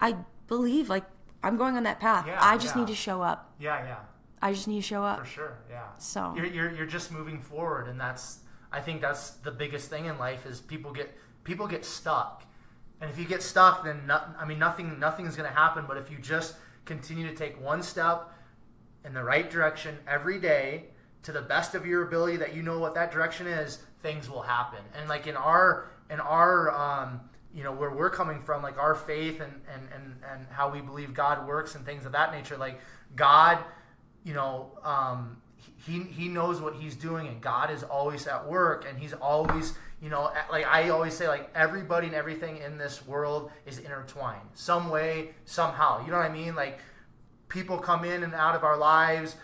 [SPEAKER 2] I believe, like, I'm going on that path. I just need to show up.
[SPEAKER 1] Yeah.
[SPEAKER 2] I just need to show up.
[SPEAKER 1] For sure, yeah.
[SPEAKER 2] So
[SPEAKER 1] you're just moving forward, and I think that's the biggest thing in life, is people get stuck. And if you get stuck, then nothing's going to happen. But if you just continue to take one step in the right direction every day, to the best of your ability, that you know what that direction is, things will happen. And like in our where we're coming from, like our faith and how we believe God works and things of that nature. Like God, he knows what he's doing, and God is always at work, and he's always, like I always say, like everybody and everything in this world is intertwined some way, somehow. You know what I mean? Like people come in and out of our lives,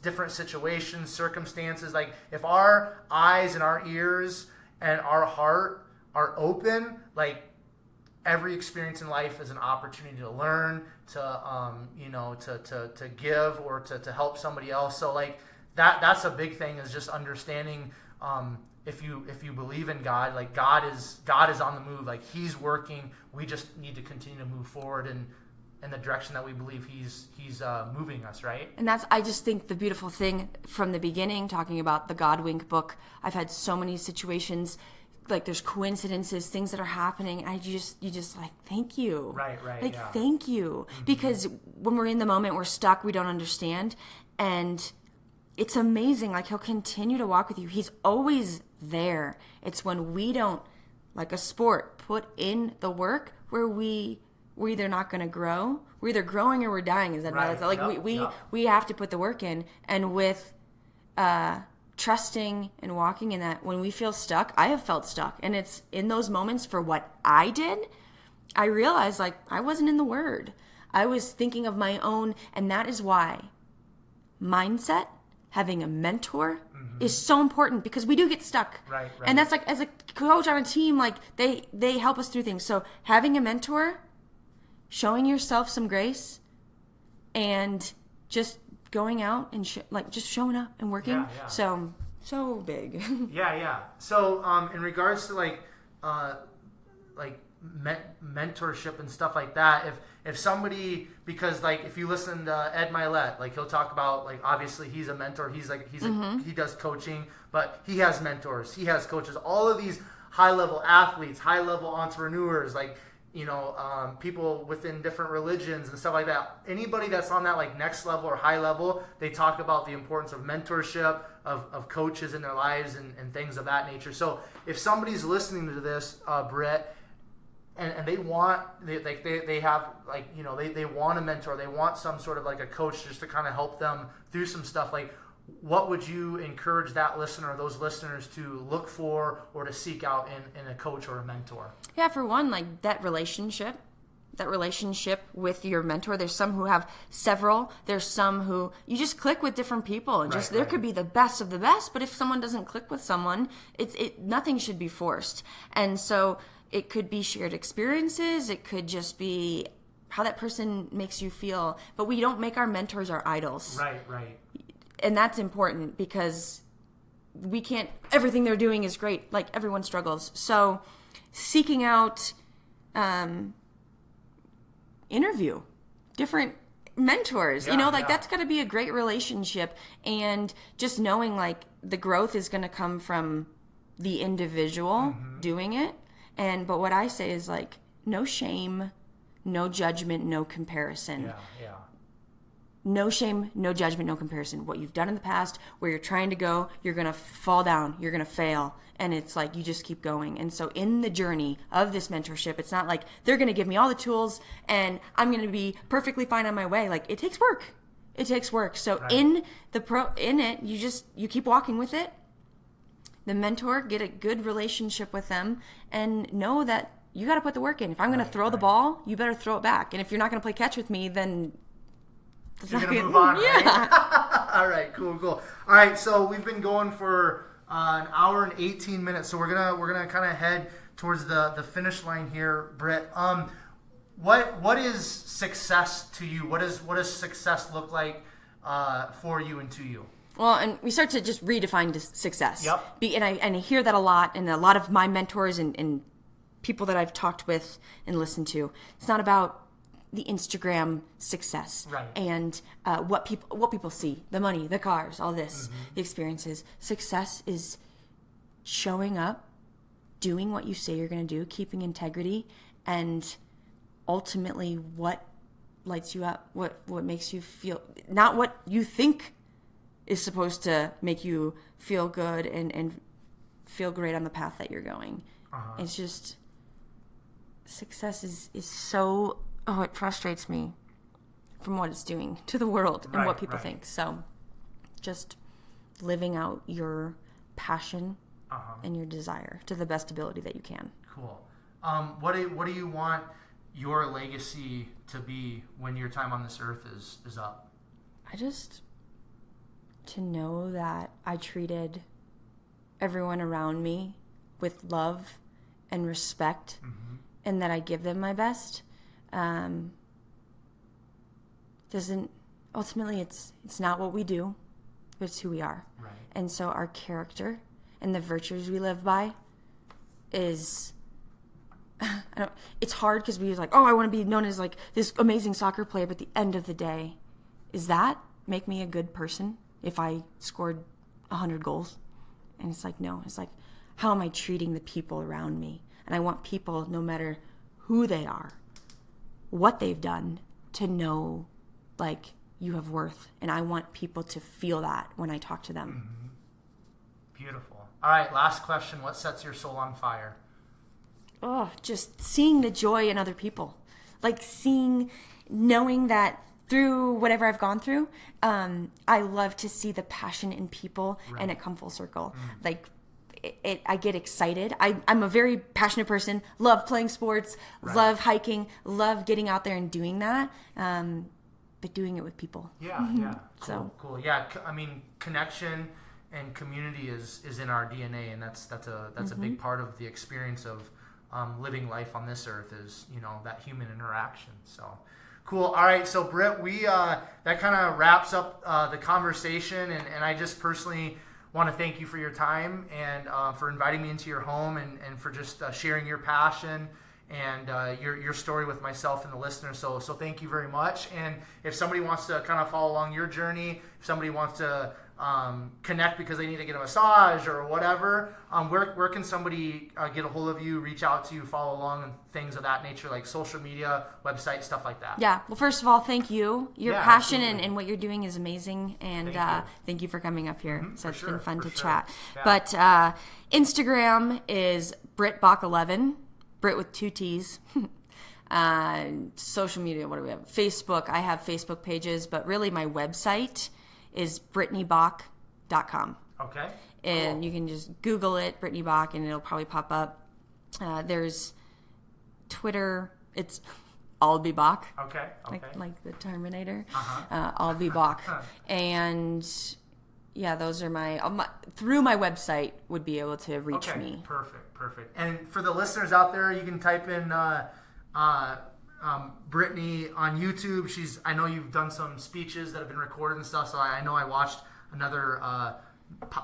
[SPEAKER 1] different situations, circumstances. Like if our eyes and our ears and our heart are open, like every experience in life is an opportunity to learn, to give or to help somebody else. So like that's a big thing, is just understanding, if you believe in God, like God is on the move, like he's working. We just need to continue to move forward in the direction that we believe he's moving us, right?
[SPEAKER 2] And I just think the beautiful thing from the beginning, talking about the God Wink book, I've had so many situations, like there's coincidences, things that are happening. You just like, thank you.
[SPEAKER 1] Right.
[SPEAKER 2] Like,
[SPEAKER 1] yeah.
[SPEAKER 2] Thank you. Mm-hmm. Because when we're in the moment, we're stuck, we don't understand. And it's amazing. Like he'll continue to walk with you. He's always there. It's when we don't, like a sport, put in the work where we're either not going to grow, we're either growing or we're dying. Is that right? Like we have to put the work in. And with trusting and walking in that, when we feel stuck, I have felt stuck, and it's in those moments, for what I did, I realized like I wasn't in the Word. I was thinking of my own, and that is why mindset, having a mentor, is so important, because we do get stuck.
[SPEAKER 1] Right.
[SPEAKER 2] And that's like, as a coach on a team, like they help us through things. So having a mentor, showing yourself some grace, and just going out and just showing up and working.
[SPEAKER 1] Yeah.
[SPEAKER 2] So big.
[SPEAKER 1] Yeah. So in regards to mentorship and stuff like that, if somebody, because like if you listen to Ed Milet, like he'll talk about, like obviously he's a mentor, he does coaching, but he has mentors, he has coaches, all of these high level athletes, high level entrepreneurs, like people within different religions and stuff like that. Anybody that's on that like next level or high level, they talk about the importance of mentorship, of coaches in their lives and things of that nature. So if somebody's listening to this, Britt, and they want, they have like, they want a mentor, they want some sort of like a coach just to kind of help them through some stuff, like what would you encourage that listener or those listeners to look for or to seek out in a coach or a mentor?
[SPEAKER 2] Yeah, for one, like that relationship with your mentor. There's some who have several. There's some who you just click with different people, and there could be the best of the best, but if someone doesn't click with someone, nothing should be forced. And so it could be shared experiences. It could just be how that person makes you feel. But we don't make our mentors our idols.
[SPEAKER 1] Right.
[SPEAKER 2] And that's important, because we can't, everything they're doing is great. Like everyone struggles. So seeking out, interview different mentors, that's got to be a great relationship. And just knowing like the growth is going to come from the individual doing it. But what I say is like, no shame, no judgment, no comparison.
[SPEAKER 1] Yeah.
[SPEAKER 2] No shame, no judgment, no comparison. What you've done in the past, where you're trying to go, you're going to fall down, you're going to fail. And it's like, you just keep going. And so in the journey of this mentorship, it's not like they're going to give me all the tools and I'm going to be perfectly fine on my way. Like it takes work. So in it, you keep walking with it. The mentor, get a good relationship with them, and know that you got to put the work in. If I'm going to throw the ball, you better throw it back. And if you're not going to play catch with me, then
[SPEAKER 1] you're going to move on, right? All right, cool. All right, so we've been going for an hour and 18 minutes, so we're gonna kind of head towards the finish line here, Britt. What is success to you? What does success look like for you and to you?
[SPEAKER 2] Well, and we start to just redefine success.
[SPEAKER 1] Yep.
[SPEAKER 2] And I hear that a lot, and a lot of my mentors and people that I've talked with and listened to. It's not about the Instagram success,
[SPEAKER 1] right?
[SPEAKER 2] And what people see, the money, the cars, all this, the experiences. Success is showing up, doing what you say you're going to do, keeping integrity, and ultimately what lights you up, what makes you feel, not what you think is supposed to make you feel good and feel great on the path that you're going. It's just success is so, it frustrates me from what it's doing to the world and what people think. So just living out your passion and your desire to the best ability that you can.
[SPEAKER 1] Cool. What do you want your legacy to be when your time on this earth is up?
[SPEAKER 2] I just to know that I treated everyone around me with love and respect, and that I give them my best. Ultimately it's not what we do, but it's who we are.
[SPEAKER 1] Right.
[SPEAKER 2] And so our character and the virtues we live by is, it's hard because we was like, I want to be known as like this amazing soccer player, but at the end of the day, is that make me a good person if I scored 100 goals? And it's like, no, it's like, how am I treating the people around me? And I want people, no matter who they are, what they've done, to know, like, you have worth. And I want people to feel that when I talk to them.
[SPEAKER 1] Mm-hmm. Beautiful. All right, last question. What sets your soul on fire?
[SPEAKER 2] Just seeing the joy in other people. Like knowing that through whatever I've gone through, I love to see the passion in people and it come full circle. Like, I get excited. I'm a very passionate person. Love playing sports, love hiking, love getting out there and doing that. But doing it with people.
[SPEAKER 1] Yeah. Cool. Yeah, I mean, connection and community is in our DNA, and that's a big part of the experience of living life on this earth is, that human interaction. So cool. All right. So Britt, we that kind of wraps up the conversation, and I just personally want to thank you for your time and for inviting me into your home and for just sharing your passion and your story with myself and the listeners. So thank you very much. And if somebody wants to kind of follow along your journey, if somebody wants to connect because they need to get a massage or whatever, where can somebody get a hold of you, reach out to you, follow along, and things of that nature, like social media, website, stuff like that?
[SPEAKER 2] Yeah. Well, first of all, thank you. Your passion and what you're doing is amazing. And thank you for coming up here. So it's been fun to chat. Yeah. But Instagram is Britt Bock 11, Britt with 2 T's. Social media, what do we have? Facebook. I have Facebook pages, but really my website is BrittanyBock.com.
[SPEAKER 1] Okay.
[SPEAKER 2] And
[SPEAKER 1] cool.
[SPEAKER 2] You can just Google it, Brittany Bock, and it'll probably pop up. There's Twitter. It's I'll be Bock.
[SPEAKER 1] Okay.
[SPEAKER 2] Like the Terminator. I'll be Bock. And yeah, those are my through my website would be able to reach me.
[SPEAKER 1] Perfect. And for the listeners out there, you can type in Brittany on YouTube. I know you've done some speeches that have been recorded and stuff, so I know I watched another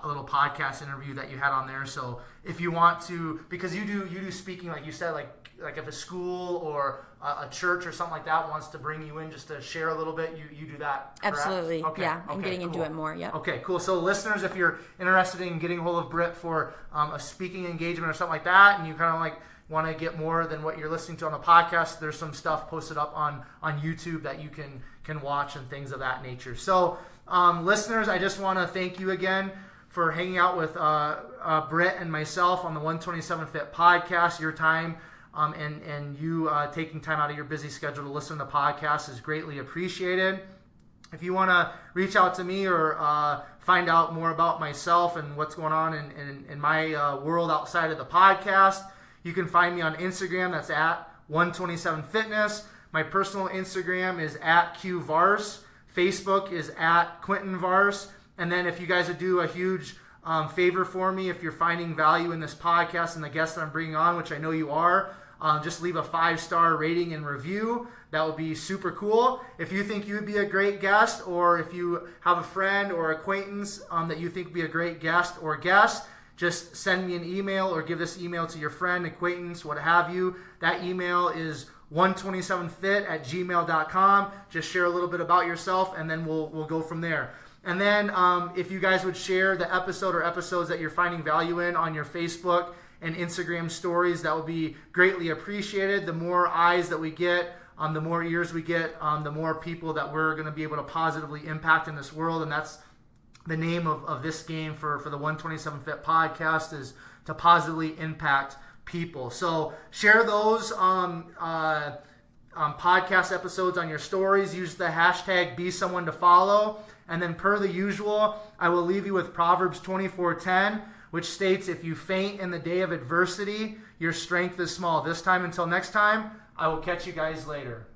[SPEAKER 1] little podcast interview that you had on there. So if you want to, because you do speaking, like you said, like if a school or a church or something like that wants to bring you in just to share a little bit, you do that, correct?
[SPEAKER 2] Absolutely. Okay. Yeah, I'm getting into it more. Yeah.
[SPEAKER 1] Okay, cool. So listeners, if you're interested in getting a hold of Britt for a speaking engagement or something like that, and you kind of like want to get more than what you're listening to on the podcast, there's some stuff posted up on YouTube that you can watch and things of that nature. So listeners, I just want to thank you again for hanging out with Britt and myself on the 127 Fit podcast. Your time and you taking time out of your busy schedule to listen to the podcast is greatly appreciated. If you want to reach out to me or find out more about myself and what's going on in my world outside of the podcast, you can find me on Instagram. That's at 127fitness. My personal Instagram is at QVars. Facebook is at Quentin Vars. And then if you guys would do a huge favor for me, if you're finding value in this podcast and the guests that I'm bringing on, which I know you are, just leave a 5-star rating and review. That would be super cool. If you think you would be a great guest, or if you have a friend or acquaintance that you think would be a great guest or guest, just send me an email or give this email to your friend, acquaintance, what have you. That email is 127fit@gmail.com. Just share a little bit about yourself, and then we'll go from there. And then if you guys would share the episode or episodes that you're finding value in on your Facebook and Instagram stories, that would be greatly appreciated. The more eyes that we get, the more ears we get, the more people that we're going to be able to positively impact in this world. And that's the name of this game for the 127 Fit podcast, is to positively impact people. So share those podcast episodes on your stories. Use the hashtag #BeSomeoneToFollow. And then per the usual, I will leave you with Proverbs 24:10, which states, if you faint in the day of adversity, your strength is small. This time until next time, I will catch you guys later.